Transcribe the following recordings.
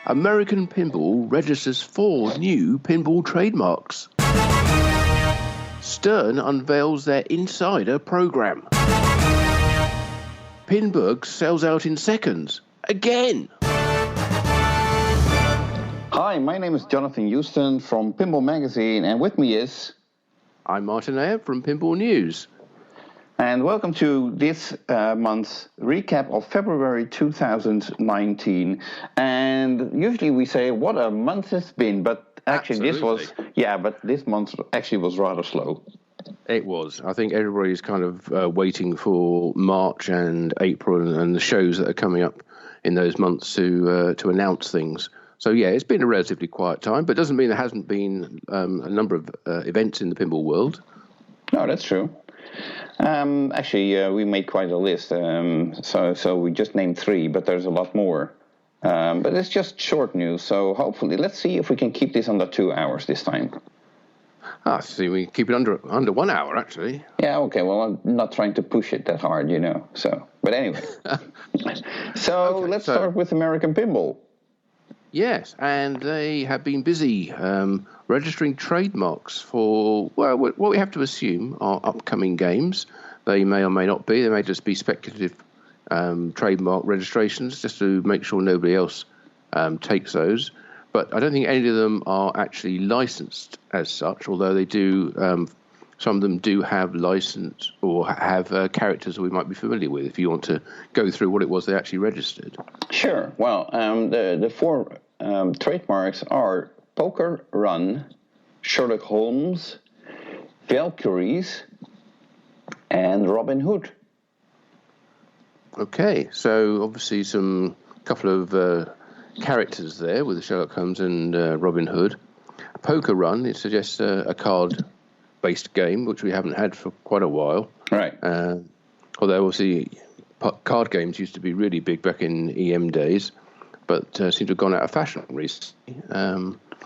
American Pinball registers 4 new pinball trademarks. Stern unveils their insider program. Pinburg sells out in seconds. Again! Hi, my name is Joosten from Pinball Magazine, and with me is... I'm Martin Ayub from Pinball News. And welcome to this month's recap of February 2019. And usually we say what a month it's been, but actually this month actually was rather slow. It was. I think everybody's kind of waiting for March and April and the shows that are coming up in those months to announce things. So yeah, it's been a relatively quiet time, but it doesn't mean there hasn't been a number of events in the pinball world. No, that's true. We made quite a list, so we just named 3, but there's a lot more. But it's just short news, so hopefully, let's see if we can keep this under 2 hours this time. See, we keep it under 1 hour, actually. Yeah, okay, well, I'm not trying to push it that hard, but anyway. Let's start with American Pinball. Yes, and they have been busy registering trademarks for, what we have to assume are upcoming games. They may or may not be. They may just be speculative trademark registrations just to make sure nobody else takes those. But I don't think any of them are actually licensed as such, although they do. Some of them do have license or have characters we might be familiar with, if you want to go through what it was they actually registered. Sure. Well, the 4 trademarks are Poker Run, Sherlock Holmes, Valkyries, and Robin Hood. Okay, so obviously some couple of characters there with Sherlock Holmes and Robin Hood. Poker Run, it suggests a card-based game, which we haven't had for quite a while. Right. Although obviously card games used to be really big back in EM days, but seem to have gone out of fashion recently.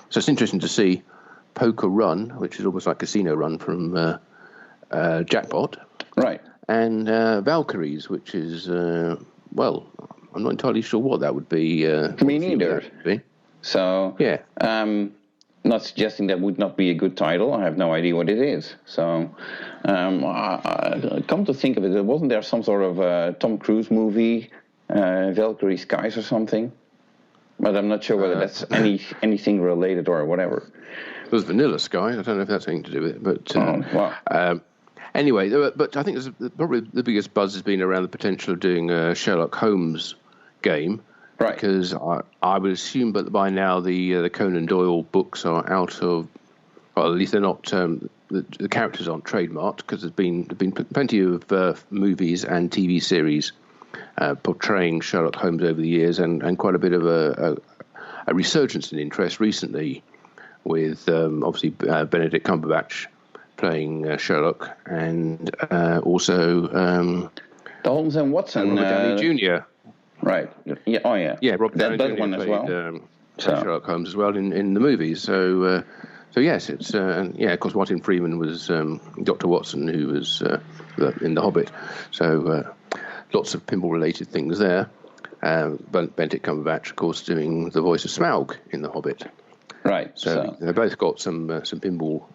So it's interesting to see Poker Run, which is almost like Casino Run from Jackpot. Right. And Valkyries, which is, I'm not entirely sure what that would be. Me neither. So, yeah. Not suggesting that would not be a good title. I have no idea what it is. So, come to think of it, wasn't there some sort of Tom Cruise movie, Valkyrie Skies or something? But I'm not sure whether that's anything related or whatever. It was Vanilla Sky. I don't know if that's anything to do with it. But anyway, but I think probably the biggest buzz has been around the potential of doing a Sherlock Holmes game. Right. Because I would assume that by now the Conan Doyle books are out of, well, at least they're not, the characters aren't trademarked, because there's been plenty of movies and TV series portraying Sherlock Holmes over the years, and quite a bit of a resurgence in interest recently with obviously Benedict Cumberbatch playing Sherlock, and also the Holmes and Watson, Robert Downey Jr. Right. Yeah. Oh, yeah. Yeah, Robert Downey Jr. one played, as well. Sherlock Holmes as well in the movies. So yes, it's of course Martin Freeman was Dr. Watson, who was in The Hobbit. So lots of pinball-related things there. But Benedict Cumberbatch, of course, doing the voice of Smaug in The Hobbit. Right. So they both got some pinball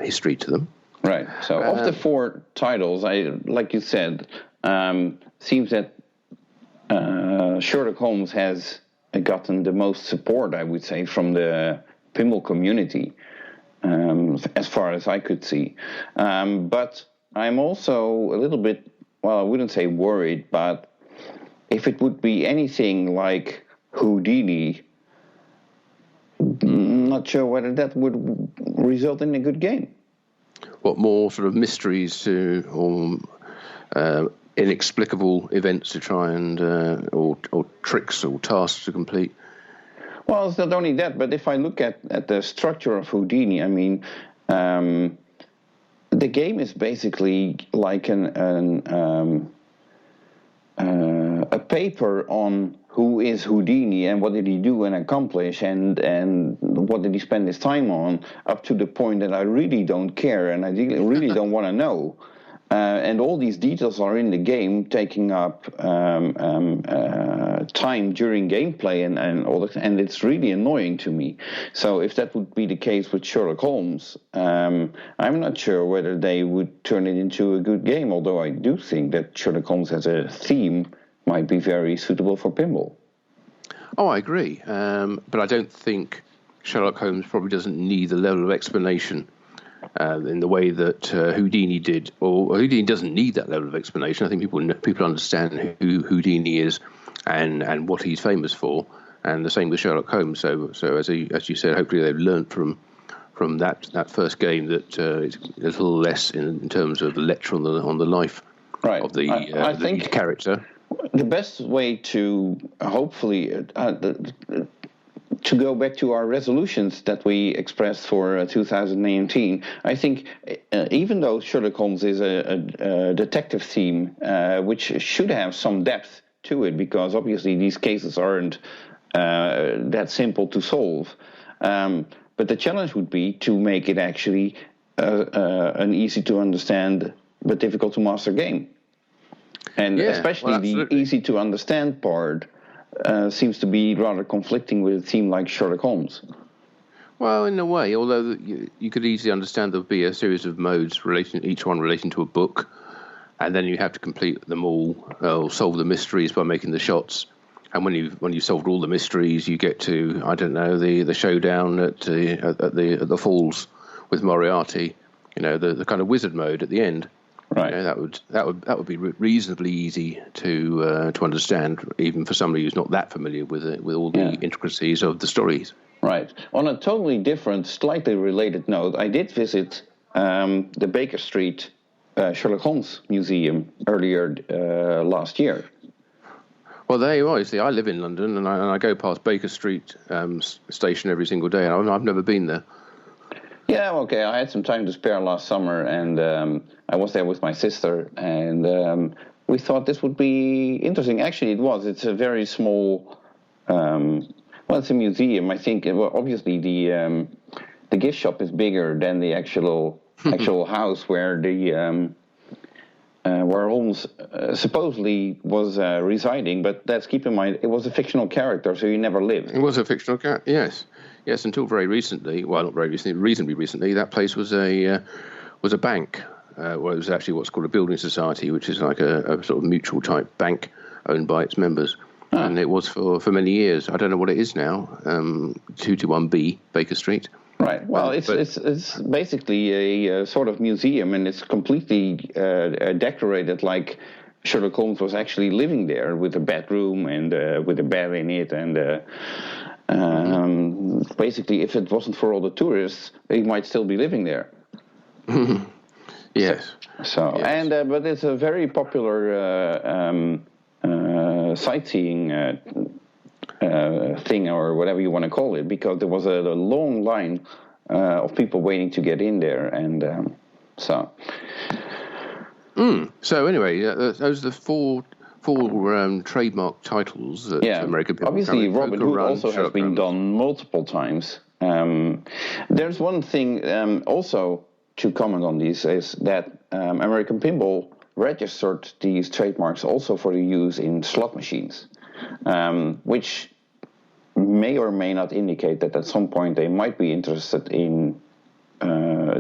history to them. Right. So of the 4 titles, like you said, seems that Sherlock Holmes has gotten the most support, I would say, from the pinball community, as far as I could see. But I'm also a little bit, well, I wouldn't say worried, but if it would be anything like Houdini, I'm not sure whether that would result in a good game. What, more sort of mysteries or inexplicable events to try and or tricks or tasks to complete? Well, it's not only that, but if I look at the structure of Houdini, I mean, the game is basically like a paper on who is Houdini and what did he do and accomplish and what did he spend his time on, up to the point that I really don't care and I really don't want to know. and all these details are in the game, taking up time during gameplay and all that, and it's really annoying to me. So if that would be the case with Sherlock Holmes, I'm not sure whether they would turn it into a good game, although I do think that Sherlock Holmes as a theme might be very suitable for pinball. Oh, I agree. But I don't think Sherlock Holmes probably doesn't need the level of explanation in the way that Houdini did, or Houdini doesn't need that level of explanation. I think people understand who Houdini is and what he's famous for, and the same with Sherlock Holmes. So as you said, hopefully they've learned from that first game that it's a little less in terms of the lecture on the life of the character. The best way to hopefully to go back to our resolutions that we expressed for 2019, I think even though Sherlock Holmes is a detective theme, which should have some depth to it, because obviously these cases aren't that simple to solve. But the challenge would be to make it actually an easy to understand but difficult to master game. And especially the easy to understand part seems to be rather conflicting with a theme like Sherlock Holmes. Well, in a way, although you could easily understand there'll be a series of modes each one relating to a book, and then you have to complete them all, or solve the mysteries by making the shots. And when you've solved all the mysteries, you get to, I don't know, the showdown at the falls with Moriarty. The kind of wizard mode at the end. Right. That would be reasonably easy to understand, even for somebody who's not that familiar with all the intricacies of the stories. Right. On a totally different, slightly related note, I did visit the Baker Street Sherlock Holmes Museum earlier last year. Well, there you are. You see, I live in London, and I go past Baker Street station every single day, and I've never been there. Yeah, okay. I had some time to spare last summer, and I was there with my sister, and we thought this would be interesting. Actually, it was. It's a very small. It's a museum. I think. Obviously, the gift shop is bigger than the actual house where where Holmes supposedly was residing. But let's keep in mind, it was a fictional character, so he never lived. It was a fictional character. Yes. Yes, until very recently. Well, not very recently. Reasonably recently, that place was a bank. It was actually what's called a building society, which is like a sort of mutual type bank owned by its members. And it was for many years. I don't know what it is now. 221B Baker Street. Right. Well, it's basically a sort of museum, and it's completely decorated like Sherlock Holmes was actually living there, with a bedroom and with a bed in it, and. Basically, if it wasn't for all the tourists, he might still be living there. Yes. So yes. And but it's a very popular sightseeing thing, or whatever you want to call it, because there was a long line of people waiting to get in there, and so. So anyway, those are the four trademark titles that American people. Obviously, Robin Hood also has been done multiple times. There's one thing also to comment on these is that American Pinball registered these trademarks also for the use in slot machines, which may or may not indicate that at some point they might be interested in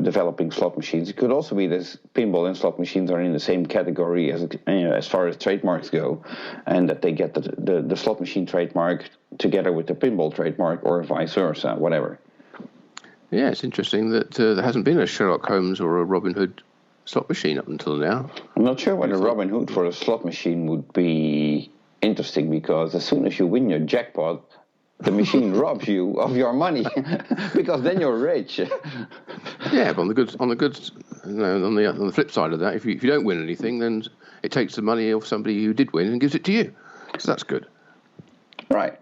developing slot machines. It could also be that pinball and slot machines are in the same category as far as trademarks go, and that they get the slot machine trademark together with the pinball trademark, or vice versa, whatever. Yeah, it's interesting that there hasn't been a Sherlock Holmes or a Robin Hood slot machine up until now. I'm not sure whether Robin Hood for a slot machine would be interesting, because as soon as you win your jackpot, the machine robs you of your money, because then you're rich. Yeah, but on the flip side of that, if you don't win anything, then it takes the money of somebody who did win and gives it to you. So that's good. Right.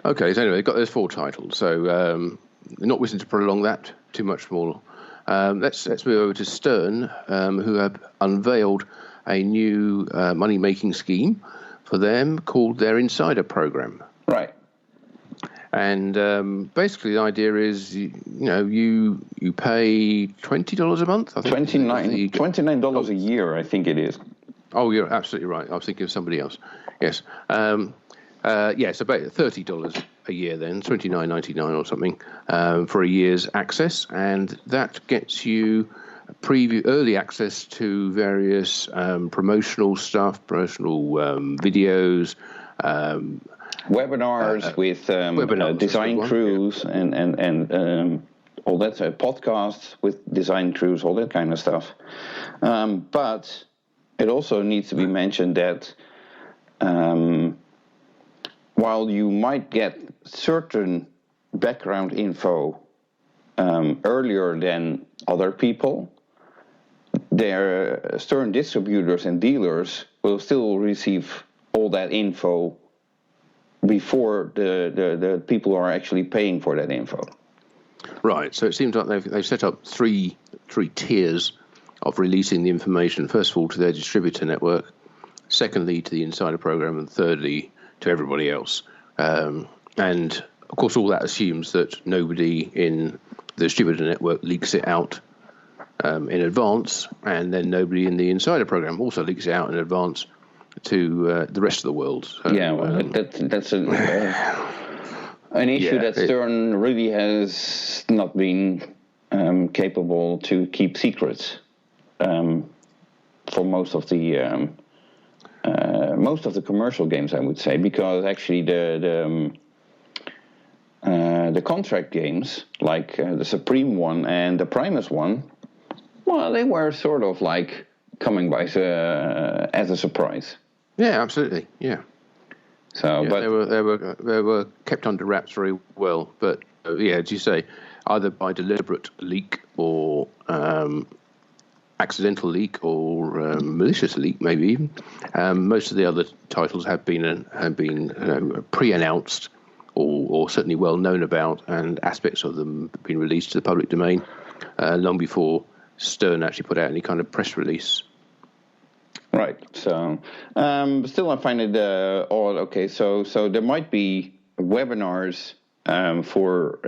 Okay. So anyway, they've got those 4 titles. So not wishing to prolong that too much more. Let's move over to Stern, who have unveiled a new money-making scheme for them called their Insider Program. Right. And basically, the idea is, you pay $20 a month. I think $29 a year, I think it is. Oh, you're absolutely right. I was thinking of somebody else. Yes. So about $30 a year then, $29.99 or something for a year's access, and that gets you early access to various promotional stuff, videos. Webinars with design crews and all that, podcasts with design crews, all that kind of stuff. But it also needs to be mentioned that while you might get certain background info earlier than other people, their Stern distributors and dealers will still receive all that info before the people are actually paying for that info. Right. So it seems like they've set up three tiers of releasing the information. First of all, to their distributor network. Secondly, to the insider program, and thirdly, to everybody else. And of course, all that assumes that nobody in the distributor network leaks it out in advance, and then nobody in the insider program also leaks it out in advance to the rest of the world. So, that's an issue that Stern really has not been capable to keep secrets for most of the commercial games, I would say, because actually the contract games, like the Supreme one and the Primus one, well, they were sort of like coming by as a surprise. Yeah, absolutely. Yeah. So, yeah, but they were kept under wraps very well. But as you say, either by deliberate leak or accidental leak or malicious leak, maybe even. Most of the other titles have been pre-announced or certainly well known about, and aspects of them have been released to the public domain long before Stern actually put out any kind of press release. Right. So, still, I find it odd. Okay, so there might be webinars for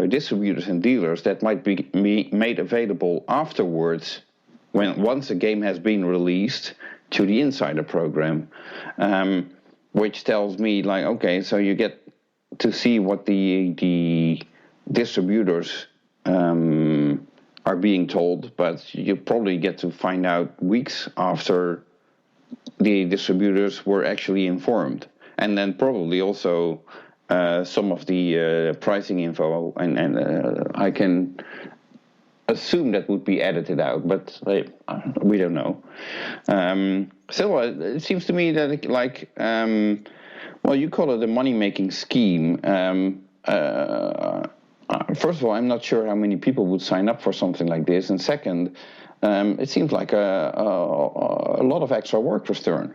distributors and dealers that might be made available afterwards, once a game has been released, to the insider program, which tells me, like, okay, so you get to see what the distributors are being told, but you probably get to find out weeks after the distributors were actually informed, and then probably also some of the pricing info, and I can assume that would be edited out, but we don't know. Still, it seems to me that you call it a money-making scheme. First of all, I'm not sure how many people would sign up for something like this, and second, it seems like a lot of extra work for Stern.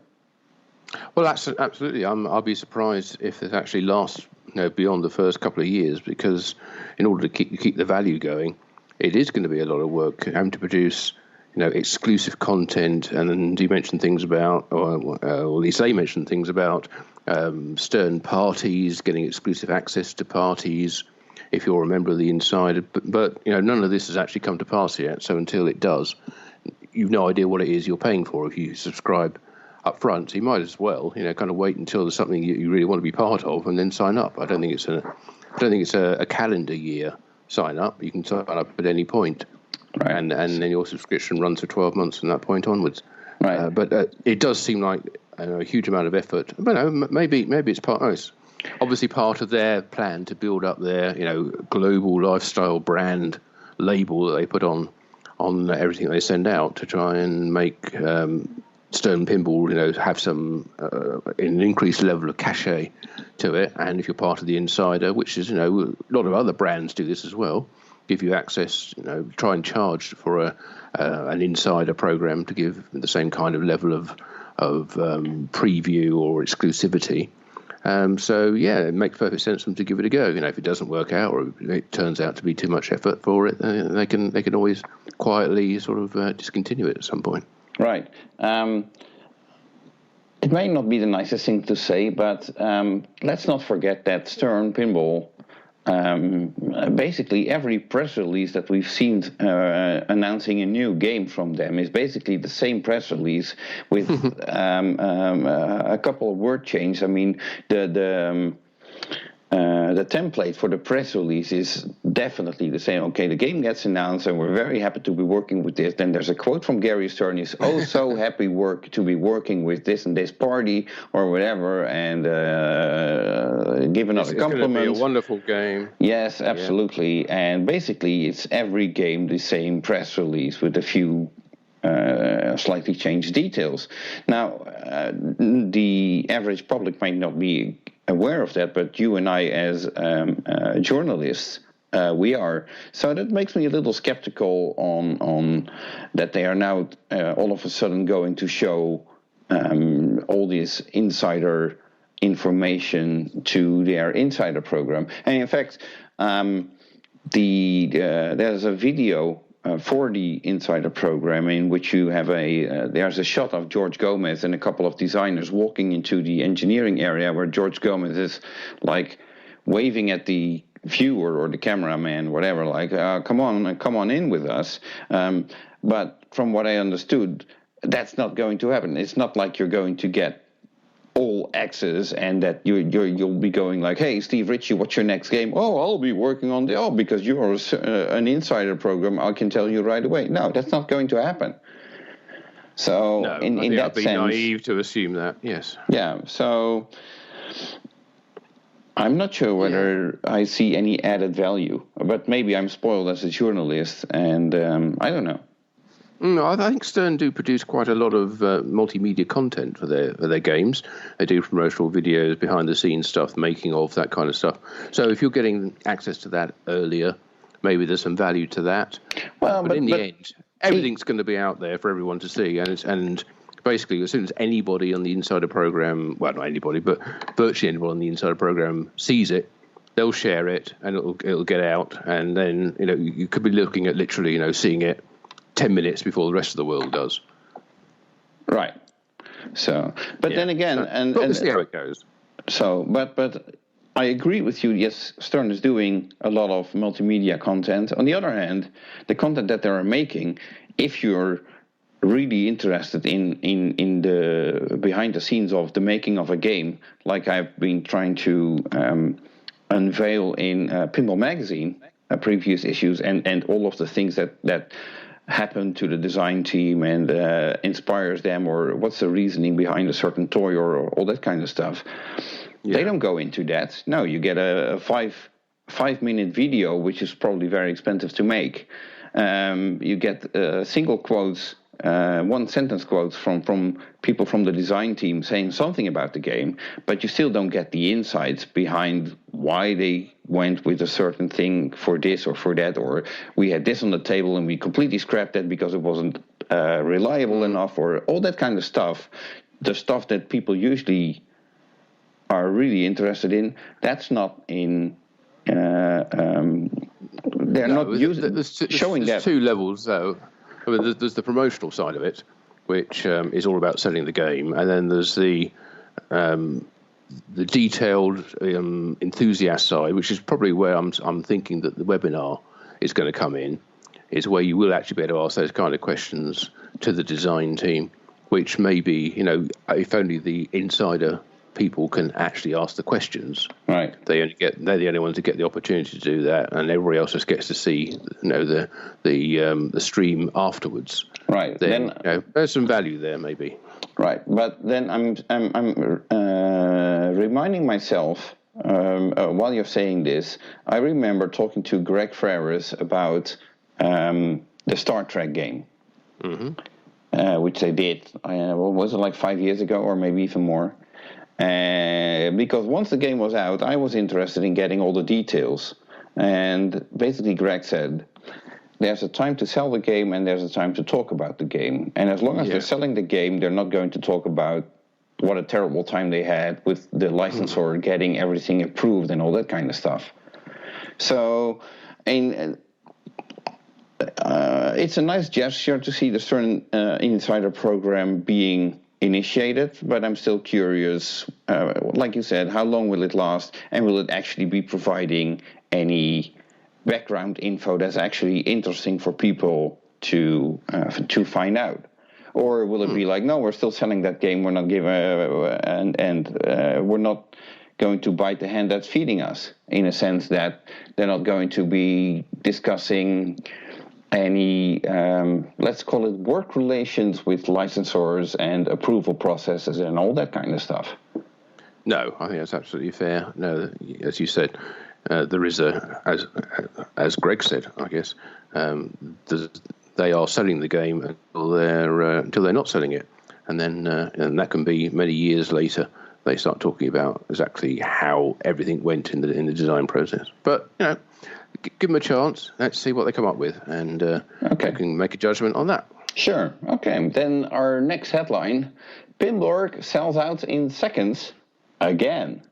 Well, absolutely. I'll be surprised if it actually lasts beyond the first couple of years, because in order to keep the value going, it is going to be a lot of work having to produce exclusive content. And you mentioned things about, or at least they mentioned things about Stern parties, getting exclusive access to parties if you're a member of the insider. But none of this has actually come to pass yet. So until it does, you've no idea what it is you're paying for if you subscribe up front. So you might as well, kind of wait until there's something you really want to be part of and then sign up. I don't think it's a calendar year sign up. You can sign up at any point. Right. And then your subscription runs for 12 months from that point onwards. Right. But it does seem like a huge amount of effort. But maybe it's obviously part of their plan to build up their global lifestyle brand label that they put on everything they send out, to try and make Stern Pinball have some an increased level of cachet to it. And if you're part of the insider, which is a lot of other brands do this as well, give you access, try and charge for an insider program to give the same kind of level of preview or exclusivity. It makes perfect sense for them to give it a go. If it doesn't work out, or if it turns out to be too much effort for it, they can always quietly sort of discontinue it at some point. Right. It may not be the nicest thing to say, but let's not forget that Stern Pinball, basically every press release that we've seen announcing a new game from them is basically the same press release with a couple of word changes. I mean, the template for the press release is definitely the same. Okay, the game gets announced, and we're very happy to be working with this. Then there's a quote from Gary Stern: "He's so happy to be working with this and this party or whatever," and give another compliment. It's going to be a wonderful game. Yes, absolutely. Yeah. And basically, it's every game the same press release with a few slightly changed details. Now, the average public might not be aware of that, but you and I, as journalists, we are. So that makes me a little skeptical on that they are now all of a sudden going to show all this insider information to their insider program. And in fact, there's a video for the insider program in which you have there's a shot of George Gomez and a couple of designers walking into the engineering area where George Gomez is like waving at the viewer or the cameraman, whatever, like, come on in with us. But from what I understood, that's not going to happen. It's not like you're going to get all access and that you'll be going like, hey, Steve Ritchie, what's your next game? Oh, I'll be working on because you're an insider program, I can tell you right away. No, that's not going to happen. So no, in that sense, I'd be naive to assume that. Yes. Yeah. So I'm not sure whether I see any added value, but maybe I'm spoiled as a journalist, and I don't know. No, I think Stern do produce quite a lot of multimedia content for their games. They do promotional videos, behind-the-scenes stuff, making of, that kind of stuff. So if you're getting access to that earlier, maybe there's some value to that. Well, but in the end, everything's going to be out there for everyone to see, and basically, as soon as anybody on the insider program, well, not anybody, but virtually anybody on the insider program sees it, they'll share it, and it'll get out, and then you could be looking at literally seeing it 10 minutes before the rest of the world does. Right. So, but then again, we'll see how it goes. So, but I agree with you. Yes, Stern is doing a lot of multimedia content. On the other hand, the content that they are making, if you're really interested in the behind the scenes of the making of a game, like I've been trying to unveil in Pinball Magazine, previous issues, and all of the things that happen to the design team and inspires them, or what's the reasoning behind a certain toy, or all that kind of stuff. Yeah. They don't go into that. No, you get a 5-minute video, which is probably very expensive to make. You get single quotes, one sentence quotes from people from the design team saying something about the game, but you still don't get the insights behind why they went with a certain thing for this or for that, or we had this on the table and we completely scrapped that because it wasn't reliable enough, or all that kind of stuff. The stuff that people usually are really interested in, that's not in. They're not showing that. There's two levels, though. I mean, there's the promotional side of it, which is all about selling the game, and then there's the detailed enthusiast side, which is probably where I'm thinking that the webinar is going to come in, is where you will actually be able to ask those kind of questions to the design team, which maybe, if only the insider people can actually ask the questions. Right. They're the only ones who get the opportunity to do that, and everybody else just gets to see, the stream afterwards. Right. Then there's some value there, maybe. Right. But then I'm reminding myself while you're saying this, I remember talking to Greg Ferris about the Star Trek game, which they did. What was it, like 5 years ago, or maybe even more? Because once the game was out, I was interested in getting all the details. And basically Greg said, there's a time to sell the game and there's a time to talk about the game. And as long as they're selling the game, they're not going to talk about what a terrible time they had with the licensor getting everything approved and all that kind of stuff. So, it's a nice gesture to see the Stern Insider program being initiated, but I'm still curious. Like you said, how long will it last, and will it actually be providing any background info that's actually interesting for people to find out? Or will it be like, no, we're still selling that game, we're not giving, we're not going to bite the hand that's feeding us, in a sense that they're not going to be discussing any, let's call it, work relations with licensors and approval processes and all that kind of stuff. No, I think that's absolutely fair. No, as you said, there is as Greg said, I guess, they are selling the game until they're not selling it, and then and that can be many years later. They start talking about exactly how everything went in the design process. But give them a chance. Let's see what they come up with, and we can make a judgment on that. Sure. Okay. Then our next headline: Pinball sells out in seconds again.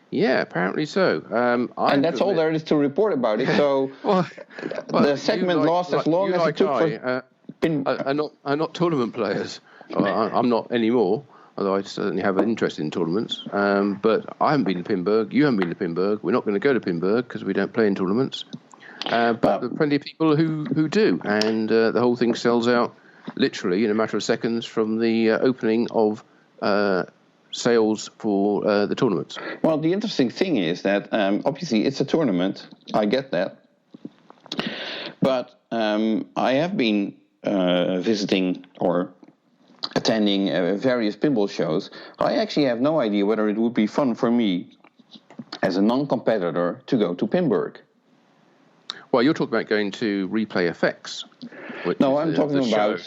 Yeah, apparently so. And that's all there is to report about it. So the segment lasts as long as it took for are not tournament players. I'm not anymore, although I certainly have an interest in tournaments. But I haven't been to Pinburg. You haven't been to Pinburg. We're not going to go to Pinburg because we don't play in tournaments. But there are plenty of people who do. And the whole thing sells out literally in a matter of seconds from the opening of sales for the tournaments. Well, the interesting thing is that obviously it's a tournament. I get that. But I have been visiting or attending various pinball shows. I actually have no idea whether it would be fun for me as a non-competitor to go to Pinburg. Well, you're talking about going to Replay FX. No, I'm talking about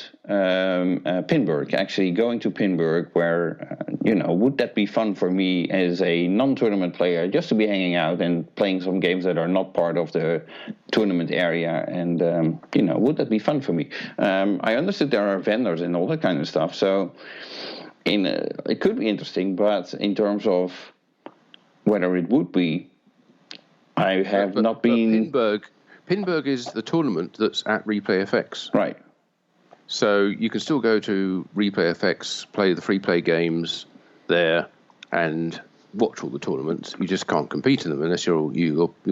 Pinburg, actually going to Pinburg, where, would that be fun for me as a non-tournament player, just to be hanging out and playing some games that are not part of the tournament area, and, would that be fun for me? I understood there are vendors and all that kind of stuff, so it could be interesting, but in terms of whether it would be, I have not been... Pinburg is the tournament that's at Replay FX. Right. So you can still go to Replay FX, play the free play games there, and watch all the tournaments. You just can't compete in them unless you're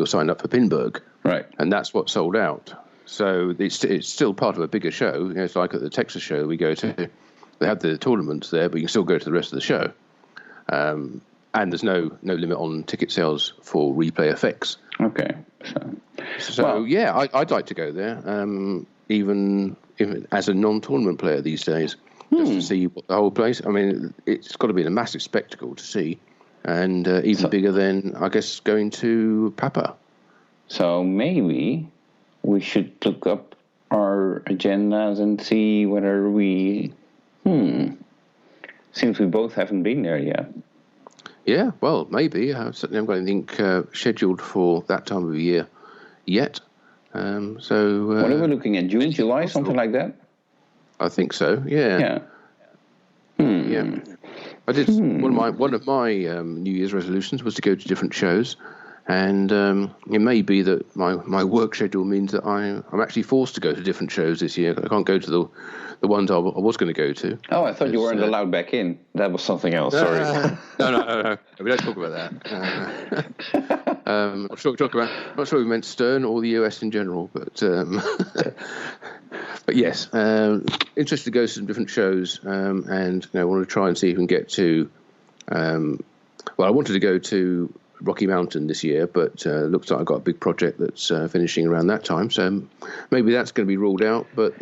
signed up for Pinburg. Right. And that's what's sold out. So it's still part of a bigger show. It's like at the Texas show we go to. They have the tournaments there, but you can still go to the rest of the show. And there's no limit on ticket sales for Replay FX. Okay. So yeah, I'd like to go there, even as a non-tournament player these days, just to see the whole place. I mean, it's got to be a massive spectacle to see, and even bigger than, I guess, going to Papa. So maybe we should look up our agendas and see whether we... Seems we both haven't been there yet. Yeah, well, maybe. I certainly haven't got anything scheduled for that time of year yet. What are we looking at? June, July, something like that? I think so. Yeah. Yeah. I did one of my New Year's resolutions was to go to different shows, and it may be that my work schedule means that I'm actually forced to go to different shows this year. I can't go to the ones I was going to go to. Oh, I thought you weren't allowed back in. That was something else. Sorry. No. We don't talk about that. I'm not sure we meant Stern or the US in general, but yes, interested to go to some different shows, and I want to try and see if we can get to. I wanted to go to Rocky Mountain this year, but looks like I've got a big project that's finishing around that time, so maybe that's going to be ruled out. But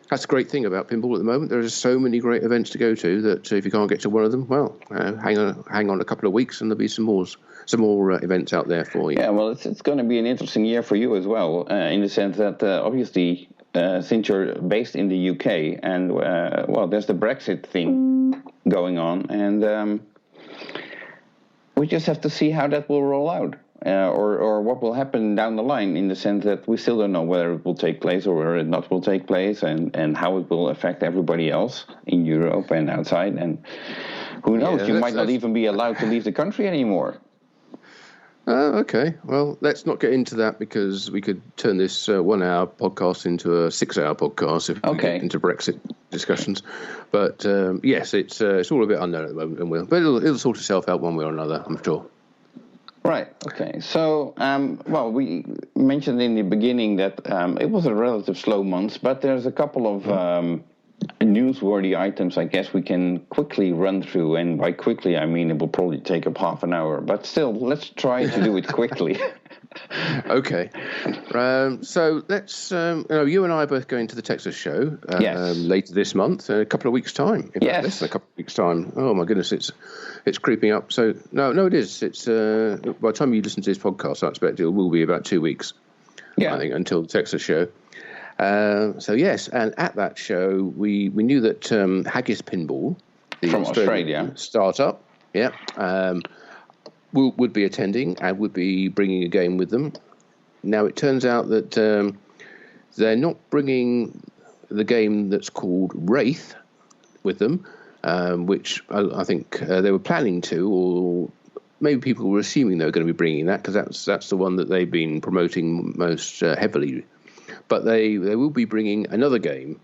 that's a great thing about pinball at the moment. There are so many great events to go to that if you can't get to one of them, well, hang on a couple of weeks and there'll be some more events out there for you. Yeah, well, it's going to be an interesting year for you as well, in the sense that obviously since you're based in the UK and there's the Brexit thing going on, and we just have to see how that will roll out. Or what will happen down the line, in the sense that we still don't know whether it will take place or whether it not will take place, and how it will affect everybody else in Europe and outside. And who knows, you might not even be allowed to leave the country anymore. Oh, okay. Well, let's not get into that because we could turn this 1 hour podcast into a 6 hour podcast if we get into Brexit discussions. But yes, it's all a bit unknown at the moment, but it'll sort itself out one way or another, I'm sure. Right. Okay. So, we mentioned in the beginning that it was a relative slow month, but there's a couple of newsworthy items I guess we can quickly run through, and by quickly I mean it will probably take up half an hour, but still, let's try to do it quickly. Okay. So let's, you and I are both going to the Texas show later this month, a couple of weeks' time. In fact, less than a couple of weeks' time. Oh my goodness, it's creeping up. So, no, it is. It's by the time you listen to this podcast, I expect it will be about 2 weeks, I think, until the Texas show. So yes, and at that show, we knew that Haggis Pinball, the from Australia startup, would be attending and would be bringing a game with them. Now it turns out that they're not bringing the game that's called Wraith with them, which I think they were planning to, or maybe people were assuming they were going to be bringing that because that's the one that they've been promoting most heavily. But they will be bringing another game,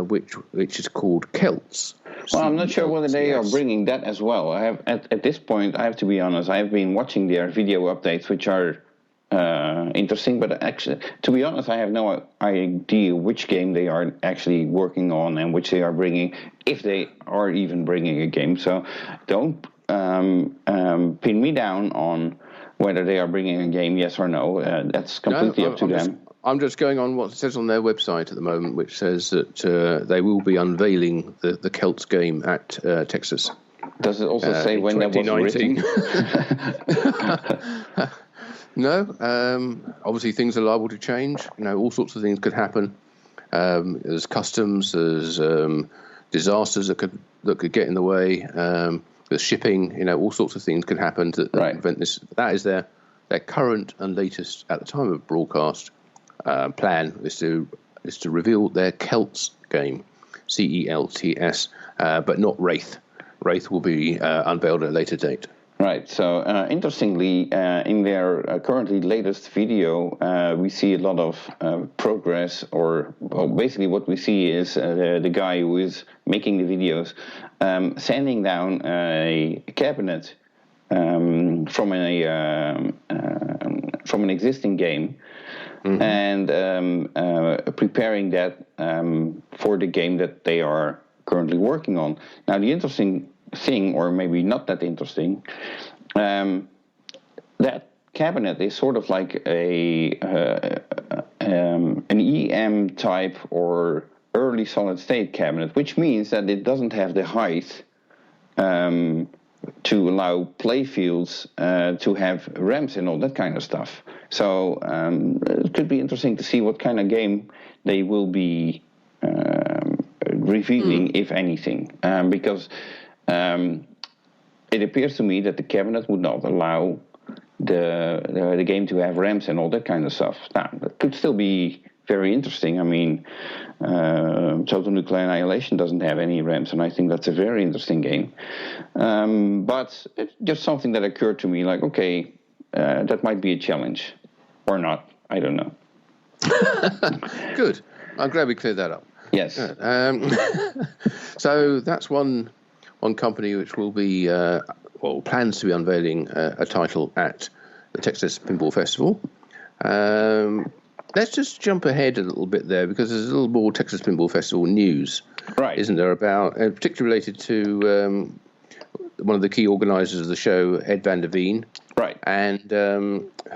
which is called Celts. Well, I'm not sure whether they are bringing that as well. I have at this point, I have to be honest, I have been watching their video updates, which are interesting. But actually, to be honest, I have no idea which game they are actually working on and which they are bringing, if they are even bringing a game. So don't pin me down on whether they are bringing a game, yes or no. That's completely up to them. I'm just going on what it says on their website at the moment, which says that they will be unveiling the Celts game at Texas. Does it also say when that was written? No. Obviously, things are liable to change. All sorts of things could happen. There's customs, there's disasters that could get in the way. There's shipping. All sorts of things could happen to prevent this. That is their current and latest, at the time of broadcast, plan is to reveal their Celts game, CELTS, but not Wraith. Wraith will be unveiled at a later date. Right. So interestingly, in their currently latest video, we see a lot of progress, or basically what we see is the guy who is making the videos sanding down a cabinet from an existing game. Mm-hmm. And preparing that for the game that they are currently working on. Now, the interesting thing, or maybe not that interesting, that cabinet is sort of like an EM type or early solid state cabinet, which means that it doesn't have the height to allow play fields to have ramps and all that kind of stuff. So it could be interesting to see what kind of game they will be revealing, if anything, because it appears to me that the cabinet would not allow the game to have ramps and all that kind of stuff. Now, that could still be very interesting. I mean, Total Nuclear Annihilation doesn't have any ramps, and I think that's a very interesting game. But it's just something that occurred to me, like, okay, that might be a challenge. Or not. I don't know. Good. I'm glad we cleared that up. Yes. So that's one company which will be, plans to be unveiling a title at the Texas Pinball Festival. Let's just jump ahead a little bit there, because there's a little more Texas Pinball Festival news, right? Isn't there, about particularly related to one of the key organisers of the show, Ed van der Veen, right? And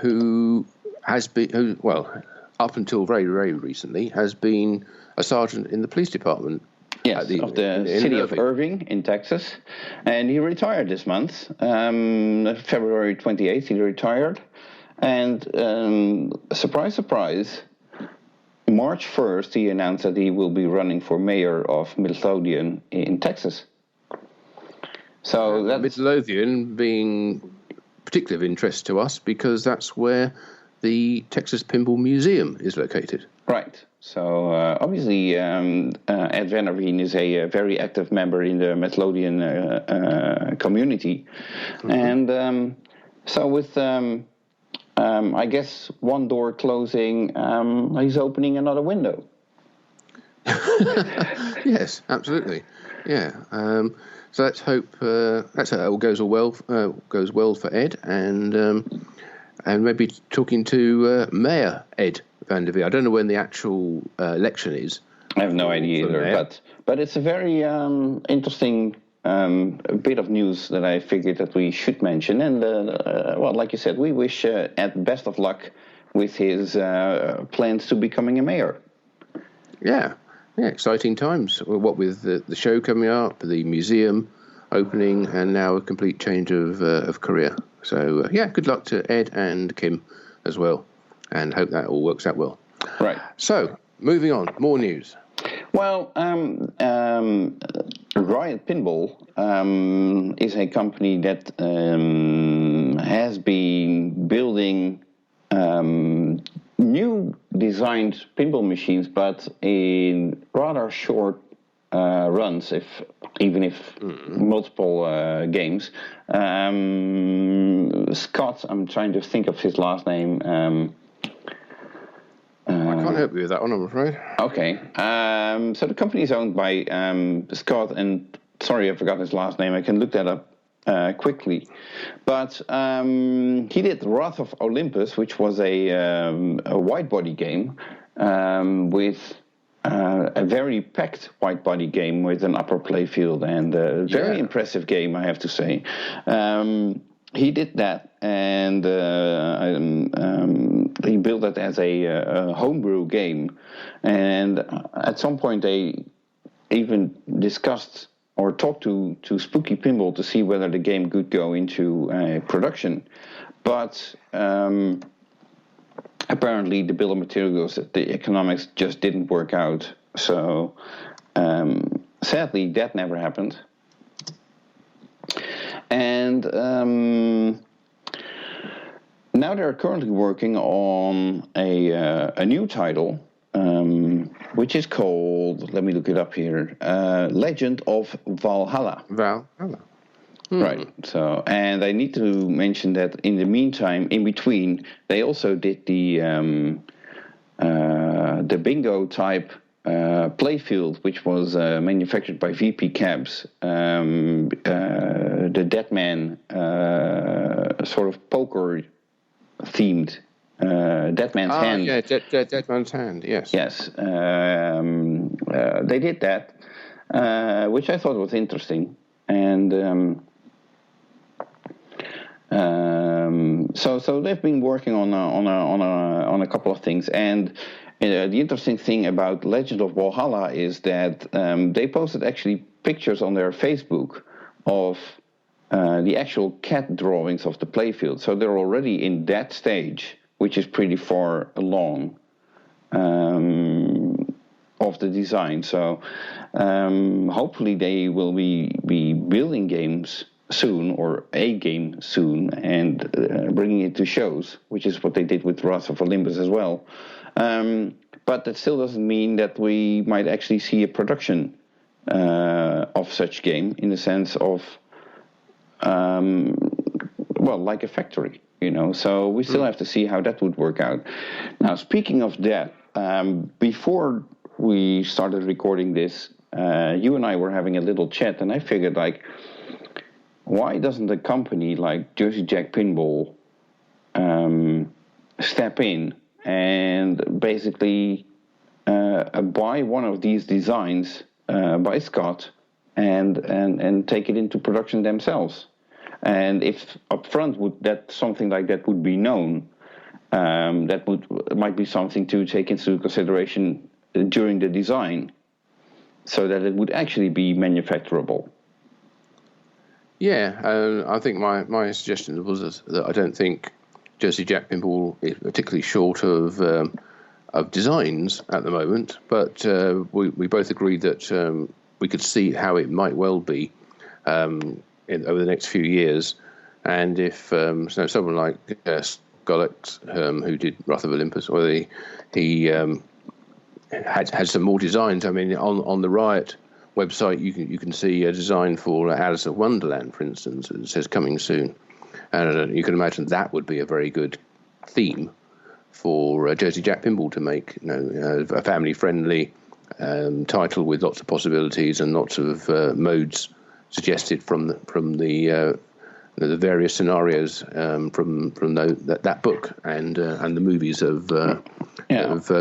who up until very, very recently, has been a sergeant in the police department. Yes, of the city of Irving in Texas. And he retired this month. February 28th, he retired. And surprise, surprise, March 1st, he announced that he will be running for mayor of Midlothian in Texas. So that's Midlothian being particularly of interest to us because that's where the Texas Pinball Museum is located. Right. So obviously, Ed van der Veen is a very active member in the Midlothian community, mm-hmm. And So with I guess one door closing, he's opening another window. Yes, absolutely. Yeah. So let's hope it all goes well for Ed, and maybe talking to Mayor Ed van der Veer. I don't know when the actual election is. I have no idea either, but it's a very interesting bit of news that I figured that we should mention. And well, like you said, we wish Ed best of luck with his plans to becoming a mayor. Yeah, exciting times. What with the show coming up, the museum opening, and now a complete change of career. So good luck to Ed and Kim as well, and hope that all works out well. Right. So moving on, more news. Well, Riot Pinball is a company that has been building new designed pinball machines, but in rather short runs, even if multiple games. Scott, I'm trying to think of his last name. I can't help you with that one, I'm afraid. Okay. So the company is owned by Scott, and sorry, I forgot his last name. I can look that up quickly. But he did Wrath of Olympus, which was a wide body game with a very packed wide body game with an upper playfield, and a very impressive game, I have to say. He did that, and he built that as a homebrew game. And at some point, they even discussed or talked to Spooky Pinball to see whether the game could go into production. But apparently, the bill of materials, the economics just didn't work out. So sadly, that never happened. And now they're currently working on a new title, which is called, let me look it up here, Legend of Valhalla. Valhalla. Right. So, and I need to mention that in the meantime, in between, they also did the bingo type playfield, which was manufactured by VP Cabs, the Deadman sort of poker themed Deadman's Hand. Yeah, Deadman's Hand. Yes. Yes. They did that, which I thought was interesting, and so they've been working on a couple of things. And the interesting thing about Legend of Valhalla is that they posted actually pictures on their Facebook of the actual CAD drawings of the playfield. So they're already in that stage, which is pretty far along of the design. So hopefully they will be building games soon, or a game soon, and bringing it to shows, which is what they did with Wrath of Olympus as well. But that still doesn't mean that we might actually see a production of such game, in the sense of, like a factory, So we still have to see how that would work out. Now, speaking of that, before we started recording this, you and I were having a little chat, and I figured, why doesn't a company like Jersey Jack Pinball step in and basically buy one of these designs by Scott and take it into production themselves? And if upfront something like that would be known, that might be something to take into consideration during the design, so that it would actually be manufacturable. Yeah, I think my suggestion was that I don't think Jersey Jack Pinball is particularly short of designs at the moment, but we both agreed that we could see how it might well be over the next few years. And if someone like Scott, who did Wrath of Olympus, or he had some more designs. I mean, on the Riot website, you can see a design for Alice of Wonderland, for instance. It says coming soon, And you can imagine that would be a very good theme for Jersey Jack Pinball to make, a family-friendly title with lots of possibilities and lots of modes suggested from the various scenarios from that book and the movies have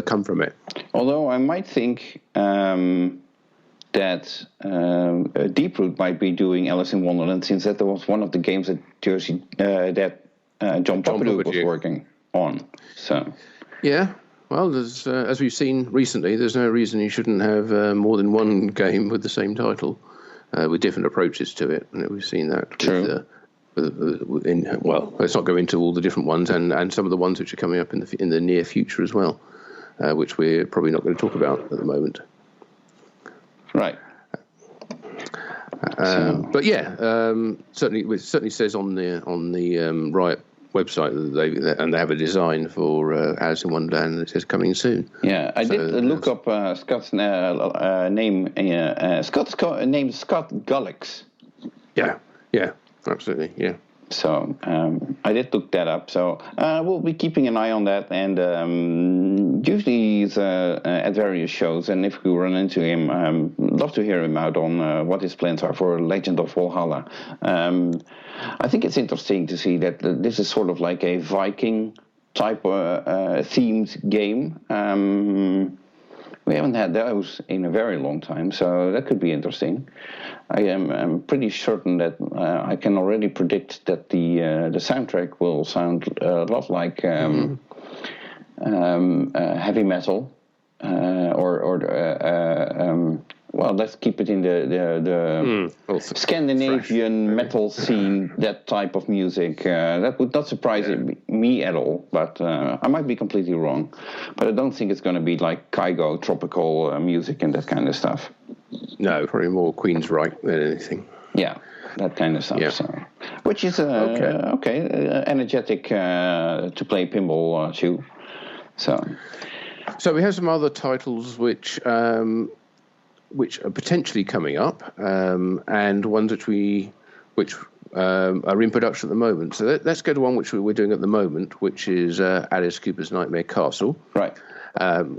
come from it. Although I might think that Deeproot might be doing Alice in Wonderland, since that was one of the games that John Poppaduk was working on. So yeah. Well, there's, as we've seen recently, there's no reason you shouldn't have more than one game with the same title, with different approaches to it. And we've seen that. True. Let's not go into all the different ones, and some of the ones which are coming up in the near future as well, which we're probably not going to talk about at the moment. Right. But yeah, certainly it certainly says on the Riot website that they have a design for Alice in Wonderland that is coming soon. Yeah, I did look up Scott's name. Scott's named Scott Gullix. Yeah, absolutely, yeah. So I did look that up. So we'll be keeping an eye on that, and usually he's at various shows. And if we run into him, love to hear him out on what his plans are for Legend of Valhalla. I think it's interesting to see that this is sort of like a Viking type themed game. We haven't had those in a very long time, so that could be interesting. I'm pretty certain that I can already predict that the soundtrack will sound a lot like heavy metal, well, let's keep it in the Scandinavian metal scene, that type of music. That would not surprise me at all, but I might be completely wrong. But I don't think it's going to be like Kygo, tropical music and that kind of stuff. No, probably more Queensryche than anything. Yeah, that kind of stuff. Yeah. So, which is energetic to play pinball too. So we have some other titles which are potentially coming up, and ones which are in production at the moment. So let's go to one which we're doing at the moment, which is Alice Cooper's Nightmare Castle. Right.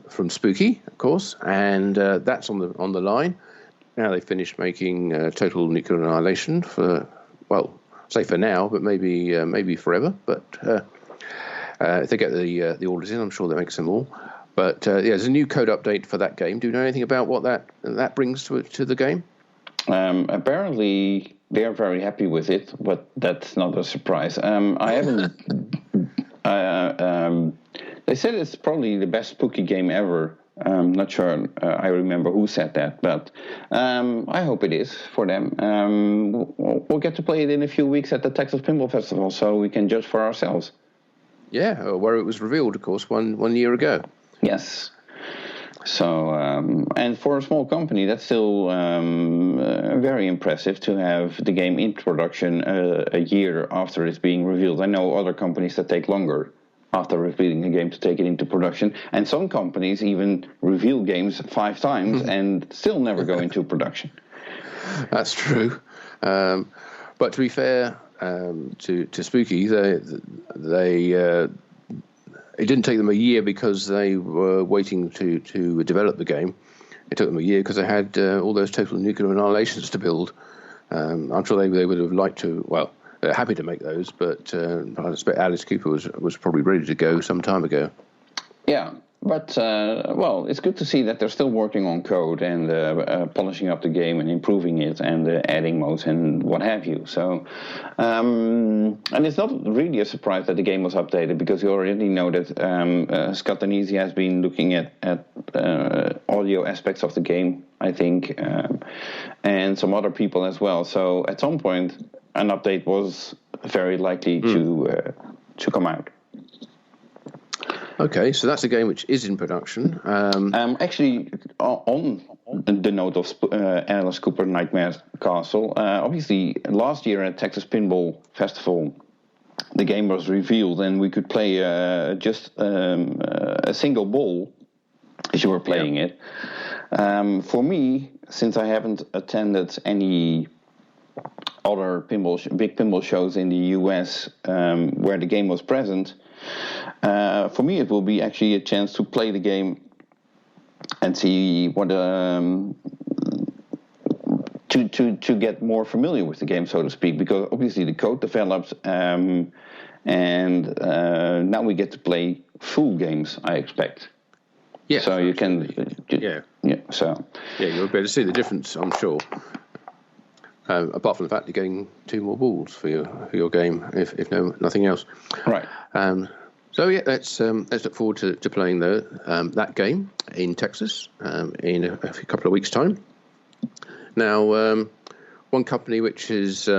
From Spooky, of course, and that's on the line. Now they've finished making Total Nuclear Annihilation for now, but maybe forever. But if they get the orders in, I'm sure they'll make some more. But there's a new code update for that game. Do you know anything about what that brings to the game? Apparently, they are very happy with it, but that's not a surprise. I haven't. They said it's probably the best spooky game ever. I'm not sure I remember who said that, but I hope it is for them. We'll get to play it in a few weeks at the Texas Pinball Festival, so we can judge for ourselves. Yeah, where it was revealed, of course, one year ago. Yes. So, and for a small company, that's still very impressive to have the game in production a year after it's being revealed. I know other companies that take longer after revealing a game to take it into production, and some companies even reveal games 5 times and still never go into production. That's true. But to be fair to Spooky, it didn't take them a year because they were waiting to develop the game. It took them a year because they had all those Total Nuclear Annihilations to build. I'm sure they would have liked to. Well, they're happy to make those, but I expect Alice Cooper was probably ready to go some time ago. Yeah, but it's good to see that they're still working on code and polishing up the game and improving it and adding modes and what have you. So, and it's not really a surprise that the game was updated, because you already know that Scott Danesi has been looking at audio aspects of the game, I think, and some other people as well. So at some point, an update was very likely to come out. Okay, so that's a game which is in production. Actually, on the note of Alice Cooper Nightmare Castle, obviously last year at Texas Pinball Festival, the game was revealed and we could play just a single ball as you were playing it. For me, since I haven't attended any other big pinball shows in the US where the game was present, for me it will be actually a chance to play the game and see what to get more familiar with the game, so to speak, because obviously the code develops, and now we get to play full games, I expect. Yeah. So you can. So. Yeah, you'll be able to see the difference, I'm sure. Apart from the fact you're getting 2 more balls for your game, if nothing else. Right. So yeah, let's look forward to playing that game in Texas in a couple of weeks' time. Now, one company which has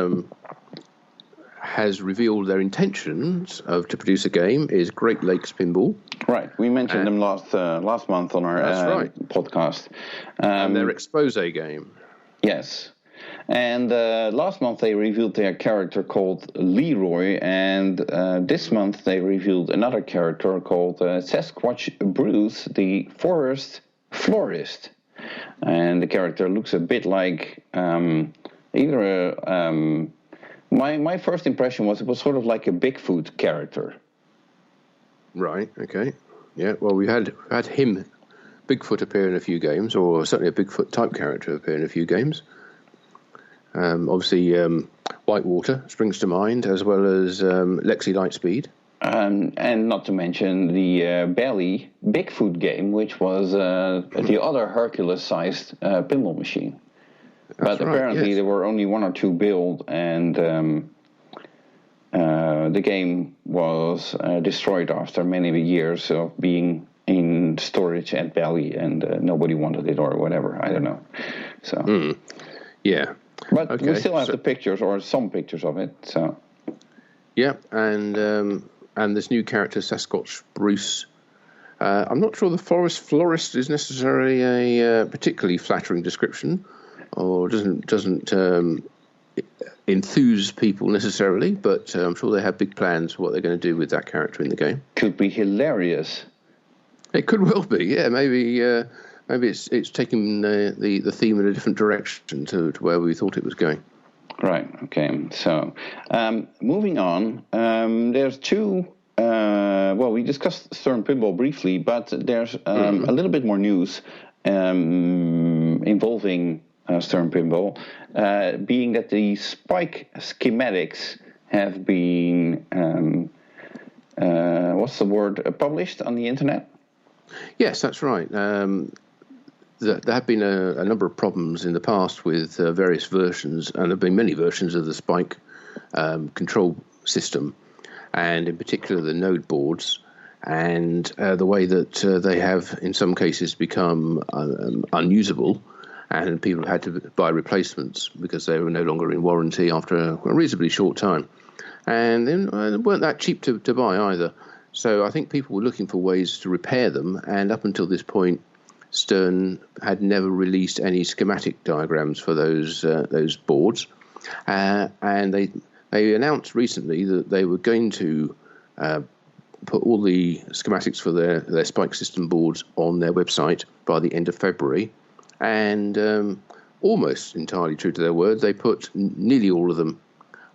revealed their intentions to produce a game is Great Lakes Pinball. Right, we mentioned them last month on our podcast. And their expose game. Yes. And last month they revealed their character called Leroy, and this month they revealed another character called Sasquatch Bruce, the forest florist. And the character looks a bit like my first impression was it was sort of like a Bigfoot character. Right, okay. Yeah, well, we had him, Bigfoot, appear in a few games, or certainly a Bigfoot type character appear in a few games. Obviously, Whitewater springs to mind, as well as Lexi Lightspeed. And not to mention the Belly Bigfoot game, which was the other Hercules-sized pinball machine. But apparently there were only 1 or 2 built, and the game was destroyed after many years of being in storage at Belly, and nobody wanted it or whatever. I don't know. So yeah. But we still have the pictures, or some pictures of it. So yeah, and this new character, Sasquatch Bruce. I'm not sure the forest florist is necessarily a particularly flattering description, or doesn't enthuse people necessarily. But I'm sure they have big plans for what they're going to do with that character in the game. Could be hilarious. It could well be. Yeah, maybe it's taking the theme in a different direction to where we thought it was going. Right, okay. So, moving on, there's 2... we discussed Stern Pinball briefly, but there's a little bit more news involving Stern Pinball, being that the spike schematics have been, published on the internet? Yes, that's right. There have been a number of problems in the past with various versions, and there have been many versions of the spike control system, and in particular the node boards, and the way that they have in some cases become unusable, and people have had to buy replacements because they were no longer in warranty after a reasonably short time. And then they weren't that cheap to buy either. So I think people were looking for ways to repair them, and up until this point, Stern had never released any schematic diagrams for those boards, and they announced recently that they were going to put all the schematics for their spike system boards on their website by the end of February, and almost entirely true to their word, they put nearly all of them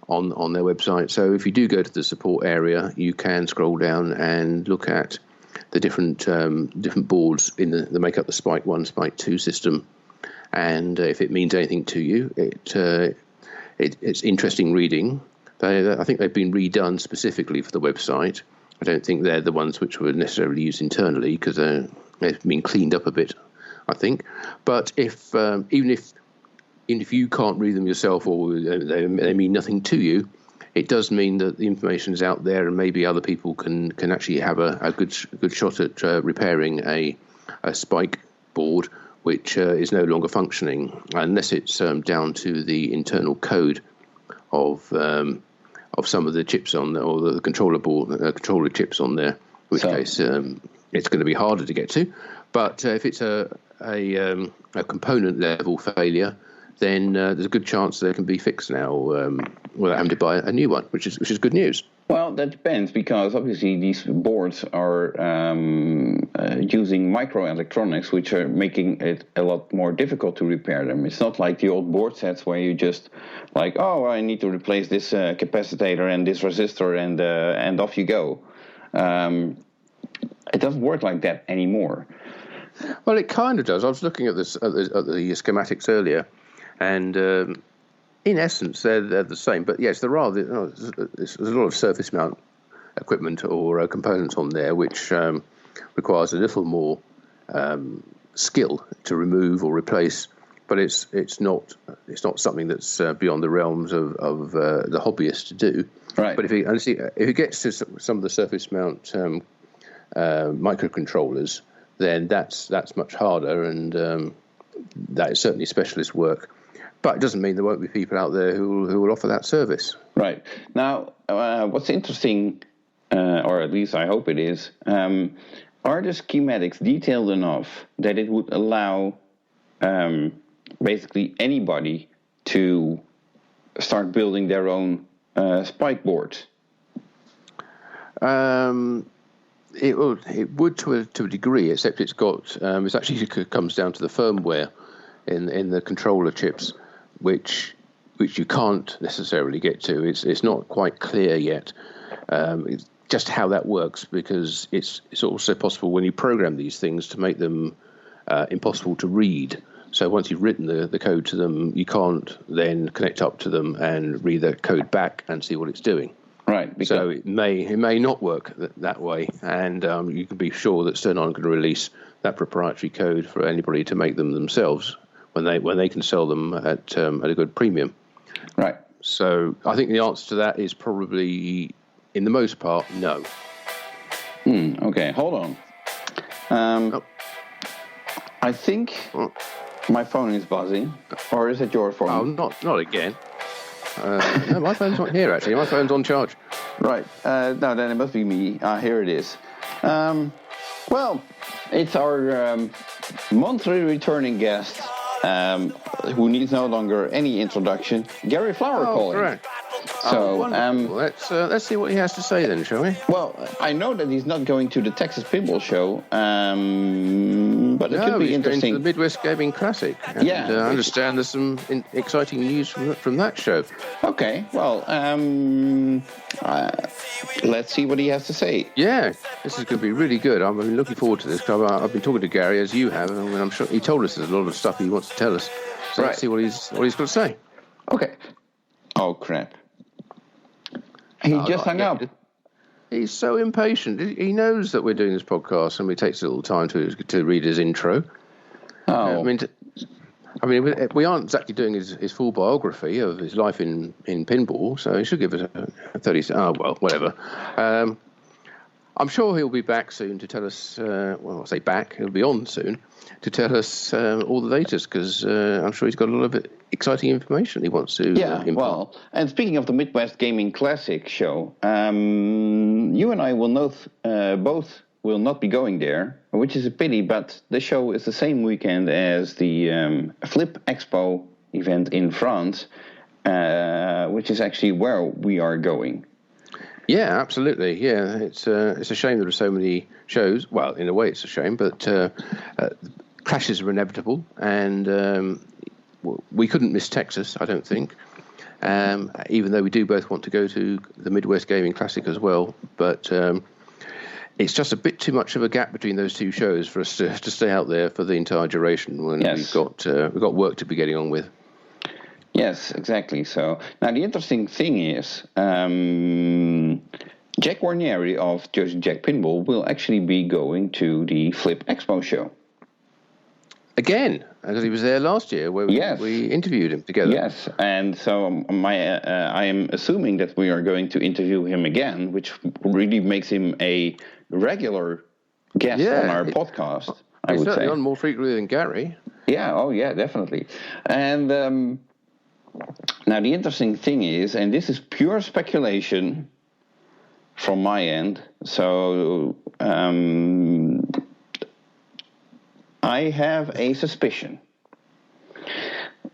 on their website. So if you do go to the support area, you can scroll down and look at the different boards in the make up the Spike 1, Spike 2 system, and if it means anything to you, it's interesting reading. I think they've been redone specifically for the website. I don't think they're the ones which were necessarily used internally, because they've been cleaned up a bit, I think. But even if you can't read them yourself, or they mean nothing to you, it does mean that the information is out there, and maybe other people can actually have a good shot at repairing a spike board which is no longer functioning, unless it's down to the internal code of some of the chips on there, or the controller chips on there. In which case, it's going to be harder to get to. But if it's a component level failure, then there's a good chance they can be fixed now without having to buy a new one, which is good news. Well, that depends, because obviously these boards are using microelectronics, which are making it a lot more difficult to repair them. It's not like the old board sets where you just like, oh, I need to replace this capacitor and this resistor, and off you go. It doesn't work like that anymore. Well, it kind of does. I was looking at this at the schematics earlier, and in essence, they're the same. But yes, there are there's a lot of surface mount equipment or components on there which requires a little more skill to remove or replace. But it's not something that's beyond the realms of the hobbyist to do. Right. But if it gets to some of the surface mount microcontrollers, then that's much harder, and that is certainly specialist work. But it doesn't mean there won't be people out there who will offer that service. Right. Now, what's interesting, or at least I hope it is, are the schematics detailed enough that it would allow basically anybody to start building their own spike boards? It would to a degree, except it comes down to the firmware in the controller chips, which you can't necessarily get to. It's not quite clear yet just how that works, because it's also possible when you program these things to make them impossible to read. So once you've written the code to them, you can't then connect up to them and read the code back and see what it's doing. Right. So it may not work that way, and you can be sure that Stern aren't going to release that proprietary code for anybody to make them themselves when they can sell them at a good premium. Right. So I think the answer to that is probably, in the most part, no. Okay, hold on. I think my phone is buzzing, or is it your phone? Oh, not again. No, my phone's not here, actually. My phone's on charge. Right. No, then it must be me. Here it is. Well, it's our monthly returning guest, who needs no longer any introduction, Gary Flower calling. Correct. So, let's see what he has to say then, shall we? Well, I know that he's not going to the Texas Pinball Show, but it could be interesting. Going to the Midwest Gaming Classic. And, I understand there's some exciting news from that show. Okay, well, let's see what he has to say. Yeah, this is going to be really good. I'm looking forward to this, because I've been talking to Gary, as you have, and I'm sure he told us there's a lot of stuff he wants to tell us. So Let's see what he's got to say. Okay. Oh, crap. He just hung up. He's so impatient. He knows that we're doing this podcast, and it takes a little time to read his intro. Oh. I mean, we aren't exactly doing his full biography of his life in pinball, so he should give us a 30. Oh, well, whatever. I'm sure he'll be back soon to tell us. Well, I say back. He'll be on soon to tell us all the latest, because I'm sure he's got a lot of exciting information he wants to impart. Well, and speaking of the Midwest Gaming Classic show, you and I both will not be going there, which is a pity, but the show is the same weekend as the Flip Expo event in France, which is actually where we are going. Yeah, absolutely. Yeah, it's a shame there are so many shows. Well, in a way, it's a shame, but clashes are inevitable, and we couldn't miss Texas, I don't think. Even though we do both want to go to the Midwest Gaming Classic as well, but it's just a bit too much of a gap between those two shows for us to stay out there for the entire duration when we've got work to be getting on with. Yes, exactly. So now the interesting thing is, Jack Warnieri of Joosten Jack Pinball will actually be going to the Flip Expo show. Again, because he was there last year where we interviewed him together. Yes, and so I am assuming that we are going to interview him again, which really makes him a regular guest on our podcast, I would say. He's certainly on more frequently than Gary. Yeah, oh yeah, definitely. And now the interesting thing is, and this is pure speculation from my end, so I have a suspicion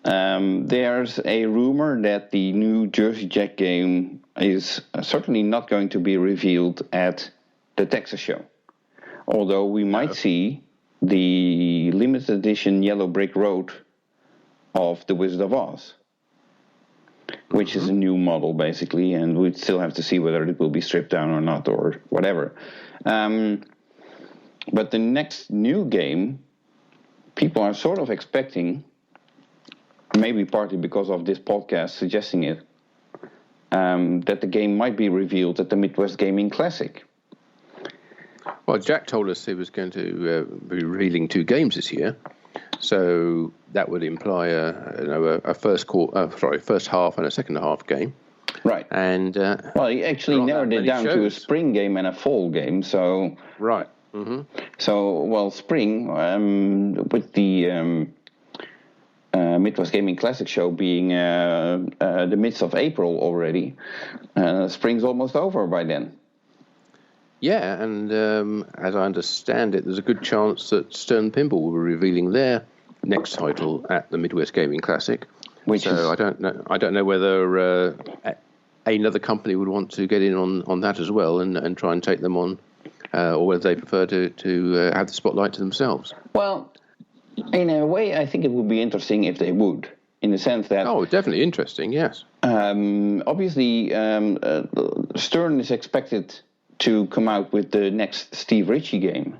There's a rumor that the new Jersey Jack game is certainly not going to be revealed at the Texas show. Although we might see the limited edition Yellow Brick Road of The Wizard of Oz, which is a new model basically, and we'd still have to see whether it will be stripped down or not or whatever. But the next new game, people are sort of expecting, maybe partly because of this podcast suggesting it, that the game might be revealed at the Midwest Gaming Classic. Well, Jack told us he was going to be revealing 2 games this year, so that would imply a first half and a second half game. Right. And well, he actually narrowed it down to a spring game and a fall game. So right. Mm-hmm. So well, spring with the Midwest Gaming Classic show being the midst of April already, spring's almost over by then. Yeah, and as I understand it, there's a good chance that Stern Pinball will be revealing their next title at the Midwest Gaming Classic. I don't know whether another company would want to get in on that as well and try and take them on, or whether they prefer to have the spotlight to themselves. Well, in a way, I think it would be interesting if they would, in the sense that... Oh, definitely interesting, yes. Obviously, Stern is expected to come out with the next Steve Ritchie game.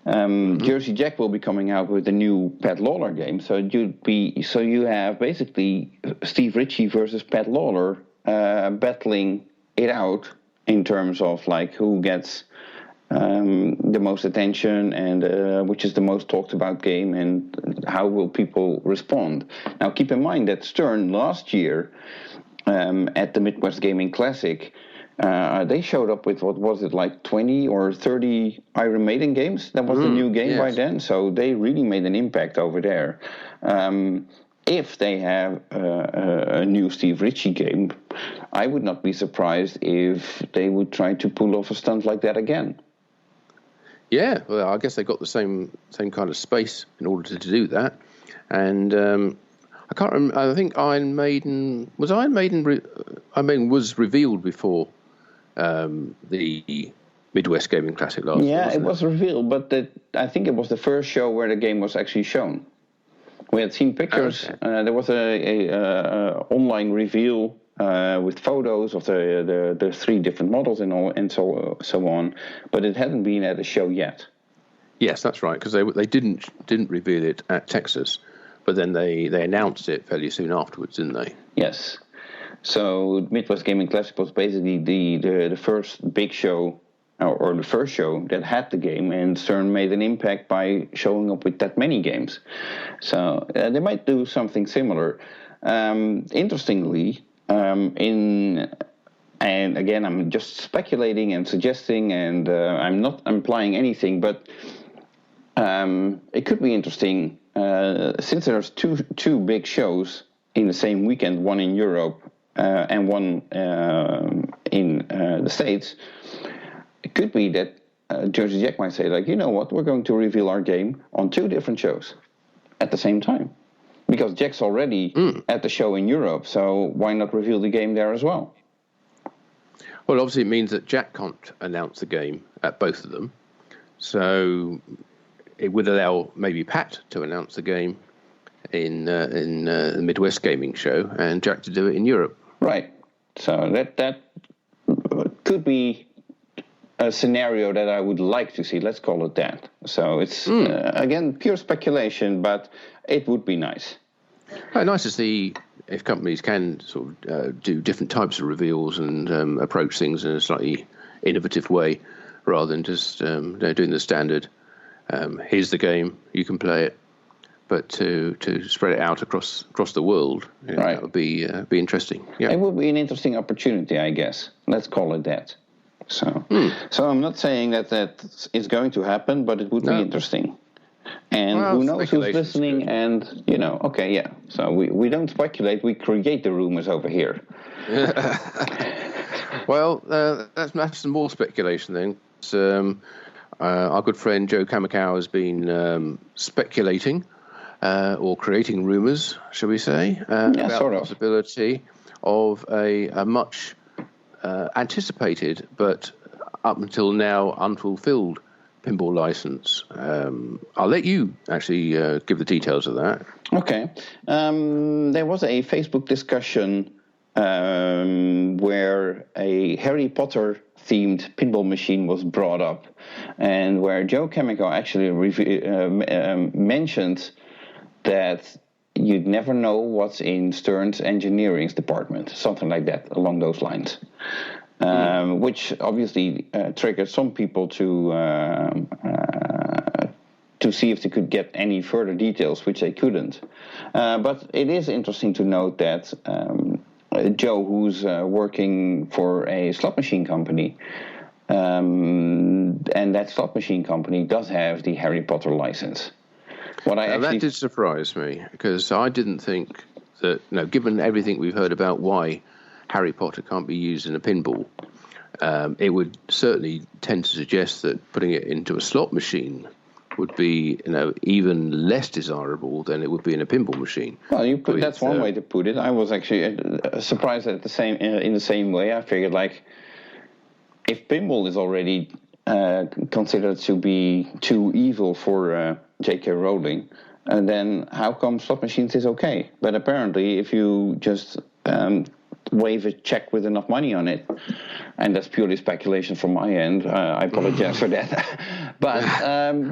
Jersey Jack will be coming out with the new Pat Lawler game. So you have basically Steve Ritchie versus Pat Lawler battling it out in terms of like who gets the most attention and which is the most talked about game and how will people respond. Now keep in mind that Stern last year at the Midwest Gaming Classic, they showed up with, what was it, like 20 or 30 Iron Maiden games? That was the new game by then. So they really made an impact over there. If they have a new Steve Ritchie game, I would not be surprised if they would try to pull off a stunt like that again. Yeah, well, I guess they got the same kind of space in order to do that. And I can't remember, I think Iron Maiden was revealed before the Midwest Gaming Classic last year. Yeah, it was revealed, but I think it was the first show where the game was actually shown. We had seen pictures. Okay. There was a online reveal with photos of the 3 different models and so on, but it hadn't been at a show yet. Yes, that's right, because they didn't reveal it at Texas, but then they announced it fairly soon afterwards, didn't they? Yes. So Midwest Gaming Classic was basically the first big show, or the first show that had the game, and Stern made an impact by showing up with that many games. So they might do something similar. Interestingly, and again, I'm just speculating and suggesting, and I'm not implying anything, but it could be interesting since there's two big shows in the same weekend, one in Europe and one in the States. It could be that Jersey Jack might say, like, you know what, we're going to reveal our game on 2 different shows at the same time. Because Jack's already at the show in Europe, so why not reveal the game there as well? Well, obviously it means that Jack can't announce the game at both of them. So it would allow maybe Pat to announce the game in the Midwest Gaming Show and Jack to do it in Europe. Right. So that could be a scenario that I would like to see. Let's call it that. So it's, again, pure speculation, but it would be nice. Nice to see if companies can sort of do different types of reveals and approach things in a slightly innovative way, rather than just doing the standard, here's the game, you can play it, but to spread it out across the world, right. That would be interesting. Yeah. It would be an interesting opportunity, I guess. Let's call it that. So I'm not saying that is going to happen, but it would be interesting. And who knows who's listening, and, okay, yeah. So we don't speculate, we create the rumors over here. Well, that's some more speculation then. Our good friend Joe Kamikawa has been speculating or creating rumours, shall we say, about the possibility of a much anticipated but up until now unfulfilled pinball license. I'll let you actually give the details of that. Okay. There was a Facebook discussion where a Harry Potter themed pinball machine was brought up, and where Joe Chemical actually mentioned that you'd never know what's in Stern's engineering's department, something like that, along those lines. Which obviously triggered some people to see if they could get any further details, which they couldn't. But it is interesting to note that Joe, who's working for a slot machine company, and that slot machine company does have the Harry Potter license. That did surprise me, because I didn't think that, given everything we've heard about why Harry Potter can't be used in a pinball, it would certainly tend to suggest that putting it into a slot machine would be, even less desirable than it would be in a pinball machine. Well, that's one way to put it. I was actually surprised at in the same way. I figured, if pinball is already considered to be too evil for J.K. Rowling, and then how come slot machines is okay? But apparently, if you just wave a check with enough money on it, and that's purely speculation from my end, I apologize for that, but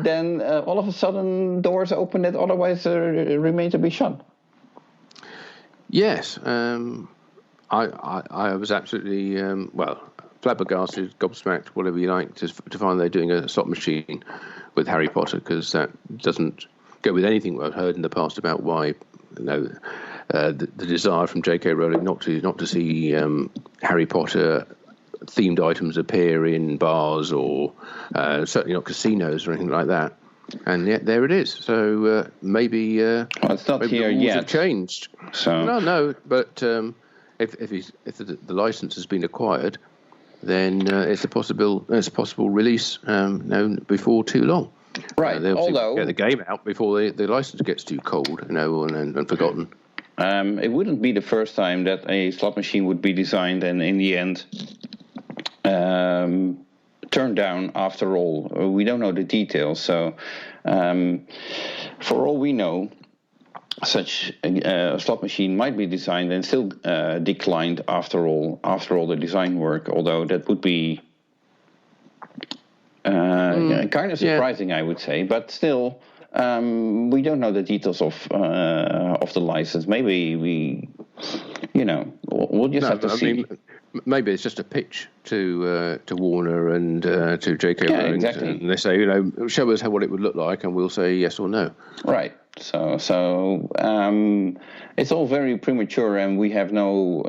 then all of a sudden doors open that otherwise remain to be shut. Yes, I was absolutely flabbergasted, gobsmacked, whatever you like, to find they're doing a slot machine with Harry Potter, because that doesn't go with anything I've heard in the past about why the desire from J.K. Rowling not to see Harry Potter themed items appear in bars or certainly not casinos or anything like that. And yet there it is. So maybe it's not maybe here the rules yet. have changed. So no. But if the license has been acquired, then it's a possible release before too long. Right. Although get the game out before the license gets too cold, and forgotten. It wouldn't be the first time that a slot machine would be designed and in the end turned down after all. We don't know the details, so for all we know, such a slot machine might be designed and still declined after all the design work, although that would be kind of surprising, I would say, but still. We don't know the details of the license. Maybe we'll just have to see. Maybe it's just a pitch to Warner and to J.K. Rowling. Exactly. And they say, show us what it would look like, and we'll say yes or no. Right. So it's all very premature, and we have no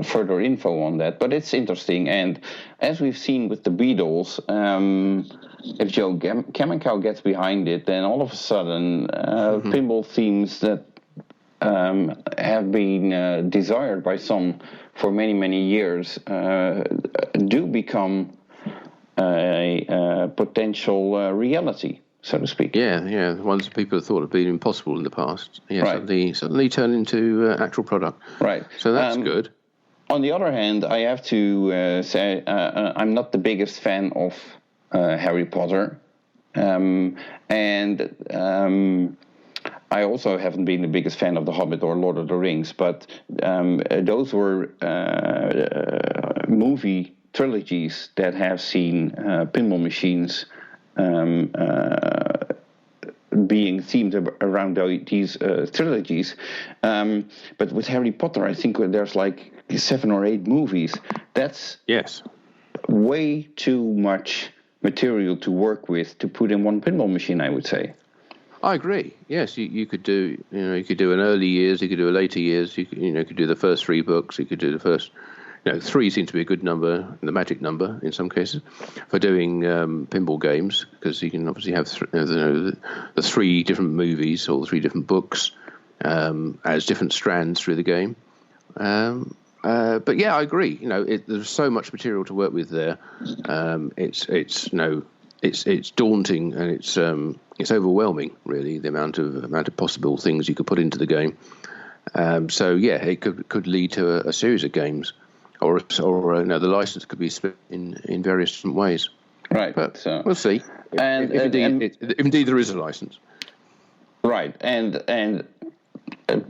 further info on that. But it's interesting, and as we've seen with the Beatles, if Joe Chemical gets behind it, then all of a sudden pinball themes that have been desired by some for many, many years do become a potential reality, so to speak. Yeah. The ones that people thought had been impossible in the past, Right. suddenly turn into actual product. Right. So that's good. On the other hand, I have to say I'm not the biggest fan of Harry Potter, and I also haven't been the biggest fan of The Hobbit or Lord of the Rings, but those were movie trilogies that have seen pinball machines being themed around these trilogies. But with Harry Potter, I think there's 7 or 8 movies. That's way too much material to work with to put in one pinball machine, I would say. I agree. Yes, you could do. You could do an early years. You could do a later years. You could do the first 3 books. You could do the first. 3 seems to be a good number, the magic number in some cases, for doing pinball games, because you can obviously have the 3 different movies or the 3 different books as different strands through the game. But yeah, I agree. There's so much material to work with there. It's it's daunting, and it's overwhelming, really, the amount of possible things you could put into the game. So yeah, it could lead to a series of games, or the license could be split in various different ways. Right, but we'll see. If indeed there is a license. Right, and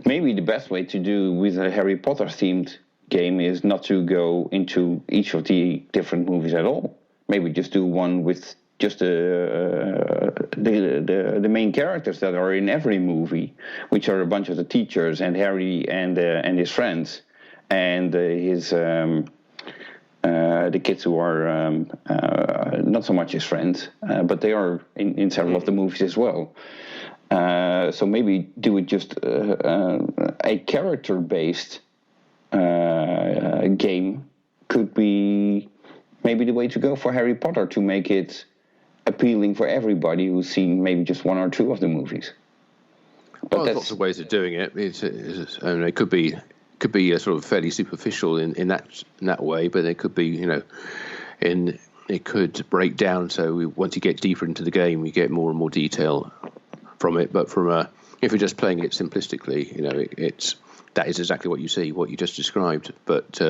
maybe the best way to do with a Harry Potter themed game is not to go into each of the different movies at all. Maybe just do one with just the main characters that are in every movie, which are a bunch of the teachers and Harry and his friends and the kids who are not so much his friends, but they are in several of the movies as well. So maybe do it just a character-based game could be maybe the way to go for Harry Potter, to make it appealing for everybody who's seen maybe just one or two of the movies. But there's lots of ways of doing it. It could be a sort of fairly superficial in that way, but it could be, it could break down. So once you get deeper into the game, you get more and more detail from it. But if you're just playing it simplistically, that is exactly what you see, what you just described. But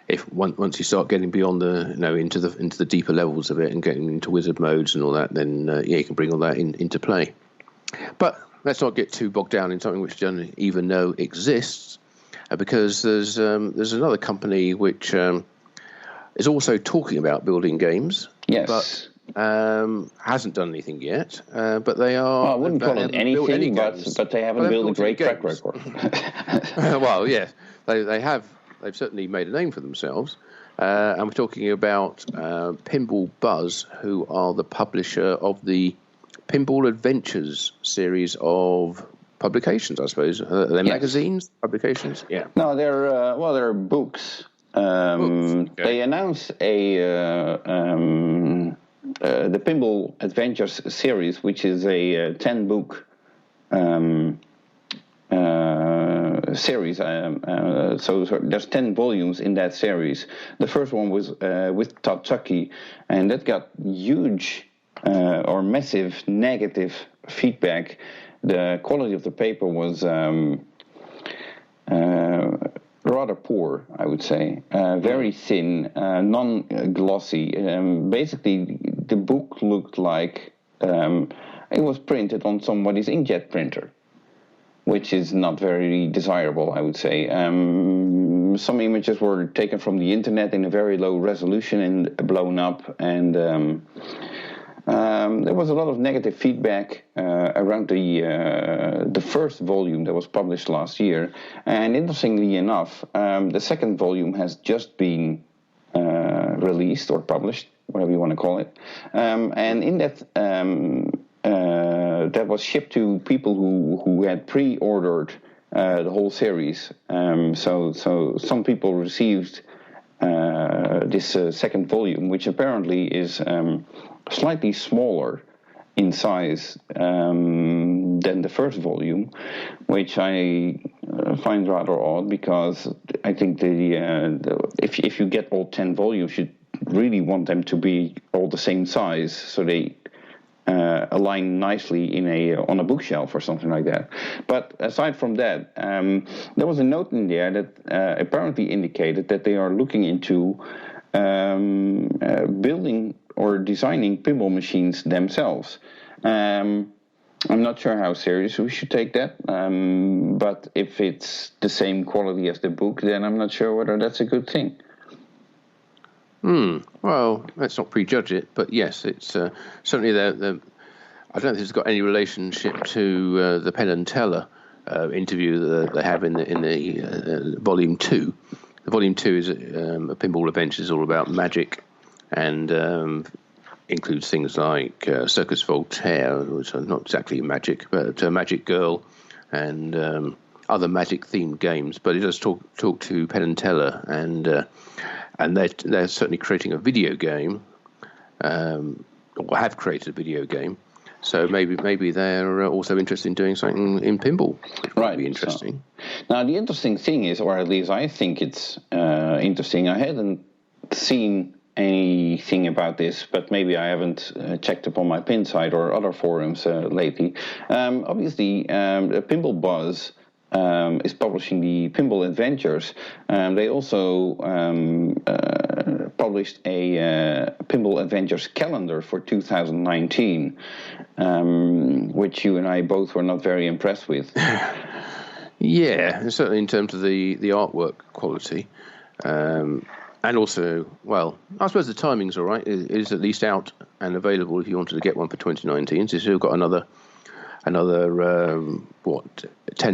if once you start getting beyond into the deeper levels of it and getting into wizard modes and all that, then you can bring all that into play. But let's not get too bogged down in something which you don't even know exists, because there's another company which is also talking about building games. Yes. But hasn't done anything yet. But they are. Well, I wouldn't call it anything, but they haven't built a great track record. Well, yes, they have. They've certainly made a name for themselves. And we're talking about Pinball Buzz, who are the publisher of the Pinball Adventures series of publications, I suppose. They're magazines, publications? Yeah. No, they're books. Okay. They announced the Pinball Adventures series, which is a 10-book series. So there's 10 volumes in that series. The first one was with Todd Tuckey, and that got huge or massive negative feedback. The quality of the paper was rather poor, I would say. Very thin, non-glossy. Basically, the book looked like it was printed on somebody's inkjet printer, which is not very desirable, I would say. Some images were taken from the internet in a very low resolution and blown up, and there was a lot of negative feedback around the first volume that was published last year. And interestingly enough, the second volume has just been released or published, whatever you want to call it. And in that, that was shipped to people who had pre-ordered the whole series. So some people received this second volume, which apparently is slightly smaller in size than the first volume, which I find rather odd, because I think if you get all 10 volumes, you really want them to be all the same size, so they align nicely on a bookshelf or something like that. But aside from that, there was a note in there that apparently indicated that they are looking into building or designing pinball machines themselves. I'm not sure how serious we should take that, but if it's the same quality as the book, then I'm not sure whether that's a good thing. Well, let's not prejudge it, but yes, it's certainly the I don't think it's got any relationship to the Penn and Teller interview that they have in the Volume 2. The Volume 2 is a Pinball Adventures, all about magic, and includes things like Circus Voltaire, which are not exactly magic, but Magic Girl, and other magic-themed games. But it does talk to Penn and Teller, and they're certainly creating a video game, or have created a video game. So maybe they're also interested in doing something in pinball. It might be interesting. So, now, the interesting thing is, or at least I think it's interesting, I hadn't seen anything about this, but maybe I haven't checked up on my pin site or other forums lately. Obviously, the Pinball Buzz is publishing the Pinball Adventures. They also published a Pinball Adventures calendar for 2019, which you and I both were not very impressed with. Yeah, and certainly in terms of the artwork quality. And also, well, I suppose the timing's all right. It is at least out and available if you wanted to get one for 2019. So you've still got another 10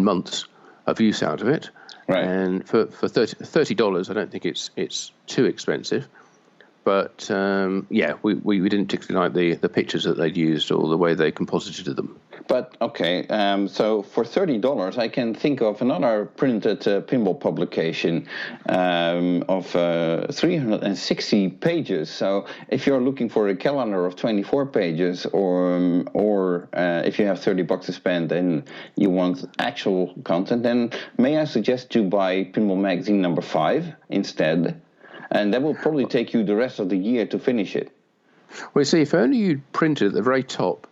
months of use out of it. Right. And for $30, I don't think it's too expensive. But we didn't particularly like the pictures that they'd used or the way they composited them. But okay, so for $30, I can think of another printed pinball publication of 360 pages. So if you're looking for a calendar of 24 pages, or if you have $30 to spend and you want actual content, then may I suggest you buy Pinball Magazine number 5 instead, and that will probably take you the rest of the year to finish it. Well, you see, if only you'd printed at the very top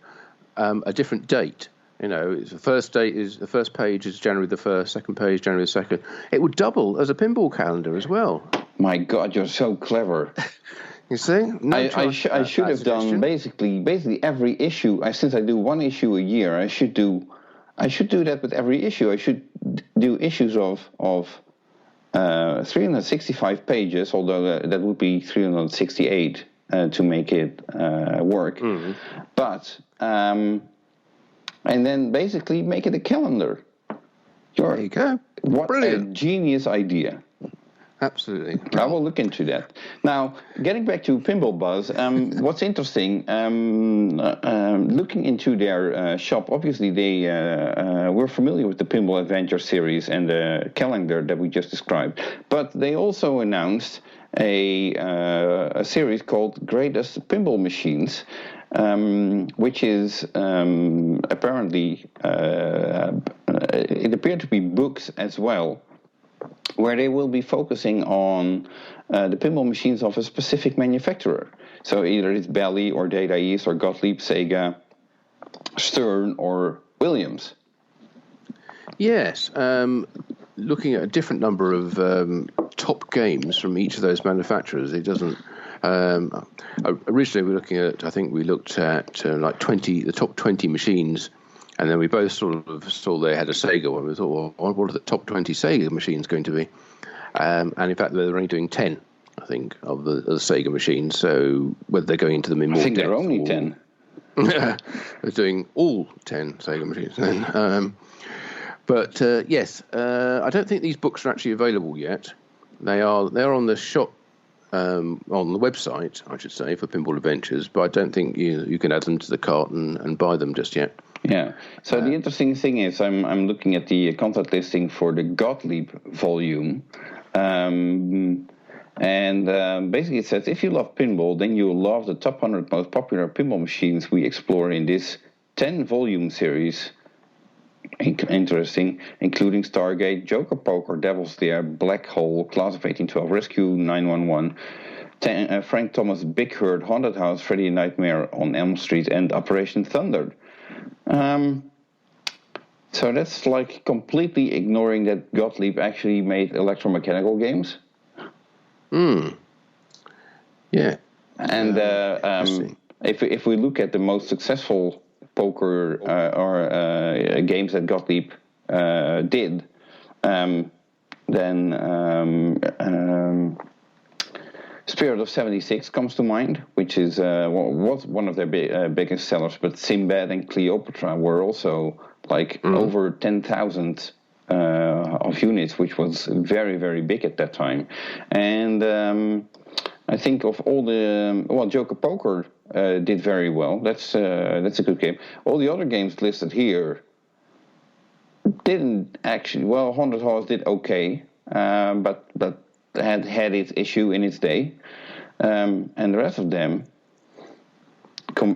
a different date. You know, the first page is January the 1st, second page January the 2nd. It would double as a pinball calendar as well. My God, you're so clever. You see? I should have done basically every issue. Since I do one issue a year, I should do that with every issue. I should do issues of 365 pages, although that would be 368 to make it work. Mm-hmm. But and then basically make it a calendar. There you go. What Brilliant. A genius idea. Absolutely. I will look into that. Now, getting back to Pinball Buzz, what's interesting, looking into their shop, obviously they were familiar with the Pinball Adventure series and the calendar that we just described, but they also announced a series called Greatest Pinball Machines, which is apparently, it appeared to be books as well, where they will be focusing on the pinball machines of a specific manufacturer. So either it's Bally or Data East or Gottlieb, Sega, Stern or Williams. Yes, looking at a different number of top games from each of those manufacturers. It doesn't. Originally, we looked at like the top 20 machines. And then we both sort of saw they had a Sega one. We thought, well, what are the top 20 Sega machines going to be? And in fact, they're only doing 10, I think, of the Sega machines. So whether they're going into them in more depth. I think they're only 10. They're doing all 10 Sega machines then. Yes, I don't think these books are actually available yet. They're on the shop, on the website, I should say, for Pinball Adventures, but I don't think you can add them to the cart and buy them just yet. Yeah. So the interesting thing is, I'm looking at the content listing for the Gottlieb volume, and basically it says, if you love pinball, then you'll love the top 100 most popular pinball machines we explore in this 10-volume series. Interesting, including Stargate, Joker Poker, Devil's Dare, Black Hole, Class of 1812, Rescue 911, Frank Thomas Big Hurt, Haunted House, Freddy Nightmare on Elm Street, and Operation Thunder. So that's like completely ignoring that Gottlieb actually made electromechanical games. Yeah. And if we look at the most successful poker or games that Gottlieb did, then Spirit of 76 comes to mind, which is was one of their biggest sellers. But Sinbad and Cleopatra were also over 10,000 of units, which was very, very big at that time. And I think of all the Joker Poker did very well. That's a good game. All the other games listed here didn't actually. Well, Haunted House did okay, but had its issue in its day, and the rest of them.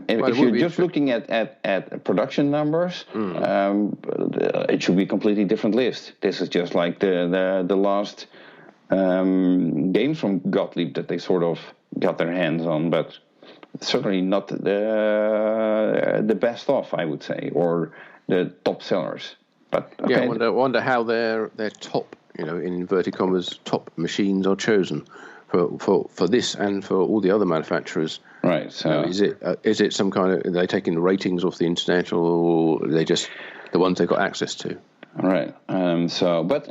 If you're just looking at production numbers, it should be a completely different list. This is just like the last games from Gottlieb that they sort of got their hands on, but certainly not the best of, I would say, or the top sellers. But okay. Yeah, I wonder how their top, in inverted commas, top machines are chosen for this and for all the other manufacturers. Right. So is it some kind of, are they taking ratings off the internet, or are they just the ones they've got access to? Right. But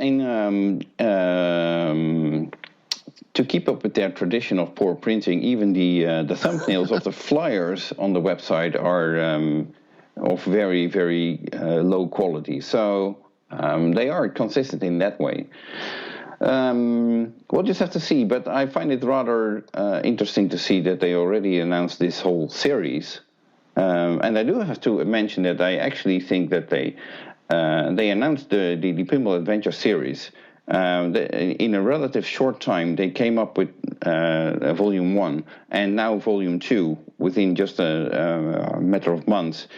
to keep up with their tradition of poor printing, even the thumbnails of the flyers on the website are of very, very low quality. So they are consistent in that way. We'll just have to see, but I find it rather interesting to see that they already announced this whole series. And I do have to mention that I actually think that they announced the Pinball Adventure series. In a relative short time, they came up with Volume 1 and now Volume 2 within just a matter of months.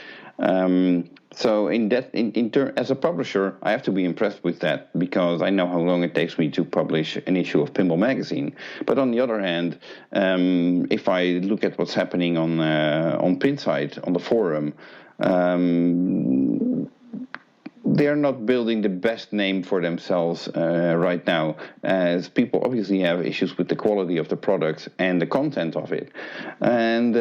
So as a publisher, I have to be impressed with that, because I know how long it takes me to publish an issue of Pinball Magazine. But on the other hand, if I look at what's happening on Pinside, on the forum, they're not building the best name for themselves right now, as people obviously have issues with the quality of the product and the content of it. And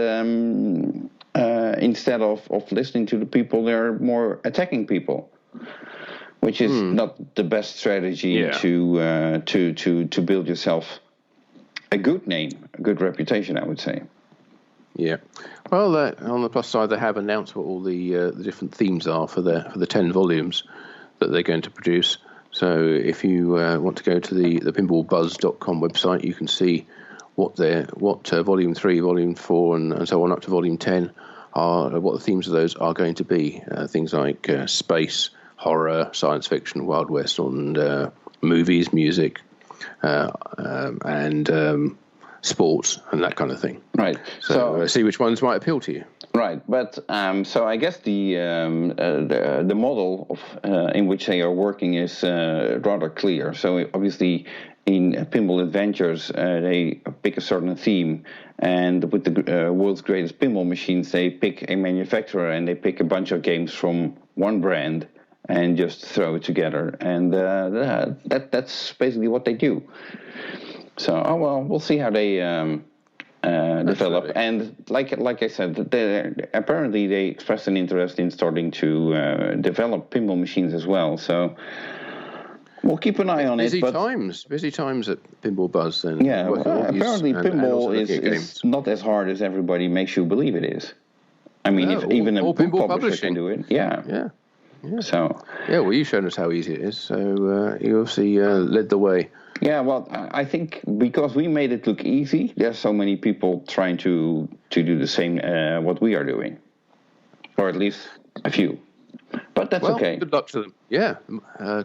instead of listening to the people, they're more attacking people, which is not the best strategy to build yourself a good name, a good reputation, I would say. Yeah. Well, on the plus side, they have announced what all the different themes are for the 10 volumes that they're going to produce. So if you want to go to the pinballbuzz.com website, you can see what Volume 3, Volume 4, and so on up to Volume 10 are, what the themes of those are going to be. Things like space, horror, science fiction, Wild West, and movies, music, and sports and that kind of thing. Right. So see which ones might appeal to you. Right. But so I guess the model of in which they are working is rather clear. So obviously, in Pinball Adventures, they pick a certain theme, and with the world's greatest pinball machines, they pick a manufacturer and they pick a bunch of games from one brand and just throw it together, and that's basically what they do. So, we'll see how they develop. And like I said, apparently they expressed an interest in starting to develop pinball machines as well. So we'll keep an eye on it. Busy times at Pinball Buzz. Then yeah, apparently pinball is not as hard as everybody makes you believe it is. I mean, if even a book publisher can do it, yeah. So well, you've shown us how easy it is. So you obviously led the way. Yeah, well, I think because we made it look easy, there's so many people trying to do the same what we are doing, or at least a few. But that's okay. Good luck to them. Yeah,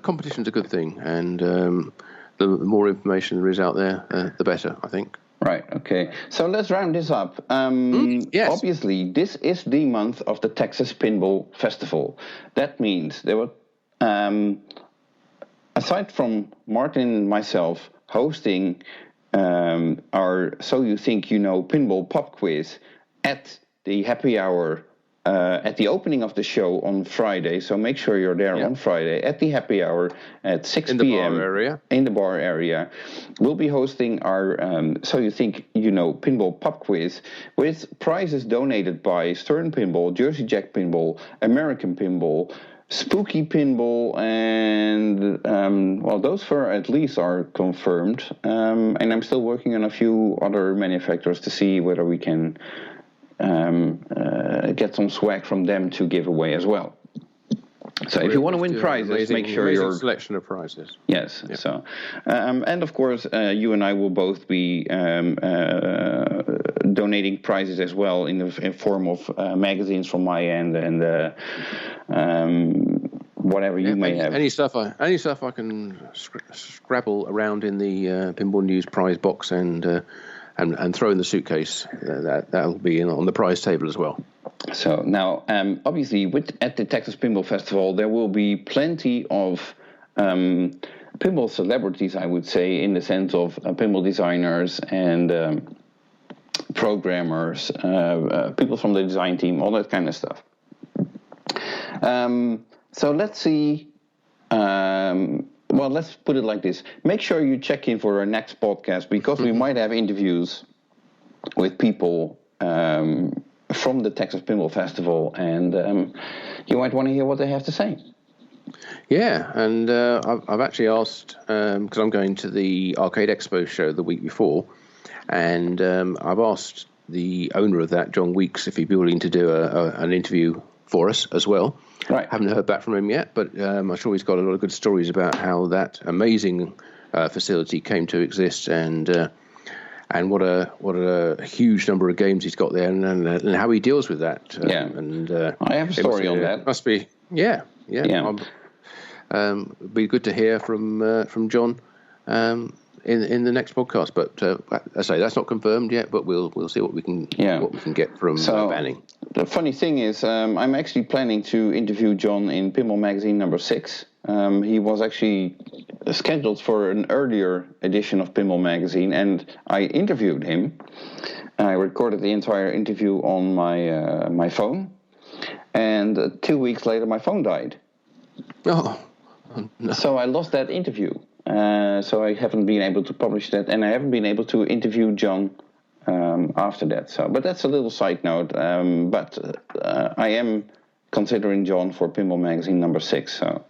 competition's a good thing, and the more information there is out there, the better, I think. Right, okay. So let's round this up. Yes. Obviously, this is the month of the Texas Pinball Festival. That means there were... aside from Martin and myself hosting our So You Think You Know Pinball Pop Quiz at the happy hour at the opening of the show on Friday, so make sure you're there on Friday at the happy hour at 6 p.m. In the bar area. We'll be hosting our So You Think You Know Pinball Pop Quiz with prizes donated by Stern Pinball, Jersey Jack Pinball, American Pinball, Spooky Pinball, and those four at least are confirmed. And I'm still working on a few other manufacturers to see whether we can get some swag from them to give away as well. So if you want to win prizes, make sure you're... selection of prizes. Yes. Yep. So, and of course, you and I will both be donating prizes as well in form of magazines from my end and whatever you may have. Any stuff I can scrabble around in the Pinball News prize box and throw in the suitcase. That'll be on the prize table as well. So now, obviously, at the Texas Pinball Festival, there will be plenty of pinball celebrities, I would say, in the sense of pinball designers and programmers, people from the design team, all that kind of stuff. So let's see. Well, let's put it like this. Make sure you check in for our next podcast, because we might have interviews with people from the Texas Pinball Festival, and you might want to hear what they have to say. Yeah, and I've actually asked, because I'm going to the Arcade Expo show the week before, and I've asked the owner of that, John Weeks, if he'd be willing to do an interview for us as well. Right. Haven't heard back from him yet, but I'm sure he's got a lot of good stories about how that amazing facility came to exist, and what a huge number of games he's got there, and how he deals with that. And I have a story on that. Must be, yeah. Be good to hear from John in the next podcast. But I say that's not confirmed yet, but we'll see what we can get from Banning. The funny thing is, I'm actually planning to interview John in Pinball Magazine number 6. He was actually scheduled for an earlier edition of Pinball Magazine, and I interviewed him. I recorded the entire interview on my phone, and 2 weeks later my phone died. Oh, no. So I lost that interview. So I haven't been able to publish that, and I haven't been able to interview John after that. So, but that's a little side note. But I am considering John for Pinball Magazine number 6. So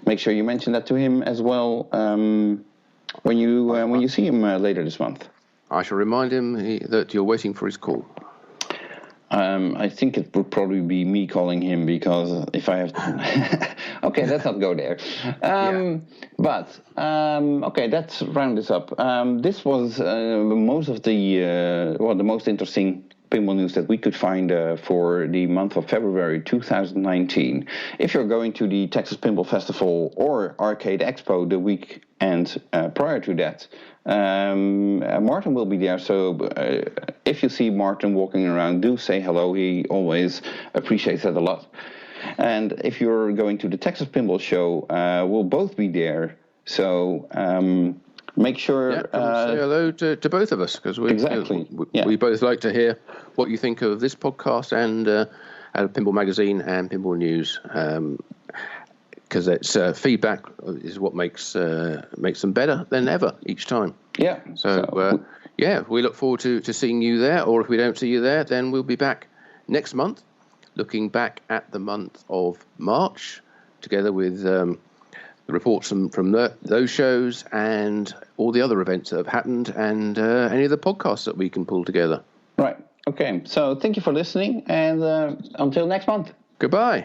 make sure you mention that to him as well when you see him later this month. I shall remind him that you're waiting for his call. I think it would probably be me calling him, because if I have to... Okay, let's not go there. But, okay, let's round this up. This was most of the most interesting pinball news that we could find for the month of February 2019. If you're going to the Texas Pinball Festival or Arcade Expo the weekend prior to that, Martin will be there, so if you see Martin walking around, do say hello. He always appreciates that a lot. And if you're going to the Texas Pinball Show, we'll both be there, so make sure... say hello to both of us, because we both like to hear what you think of this podcast and Pinball Magazine and Pinball News, because it's feedback is what makes them better than ever each time. Yeah. So we look forward to seeing you there, or if we don't see you there, then we'll be back next month, looking back at the month of March, together with the reports from those shows and all the other events that have happened, and any of the podcasts that we can pull together. Right. Okay. So thank you for listening, and until next month. Goodbye.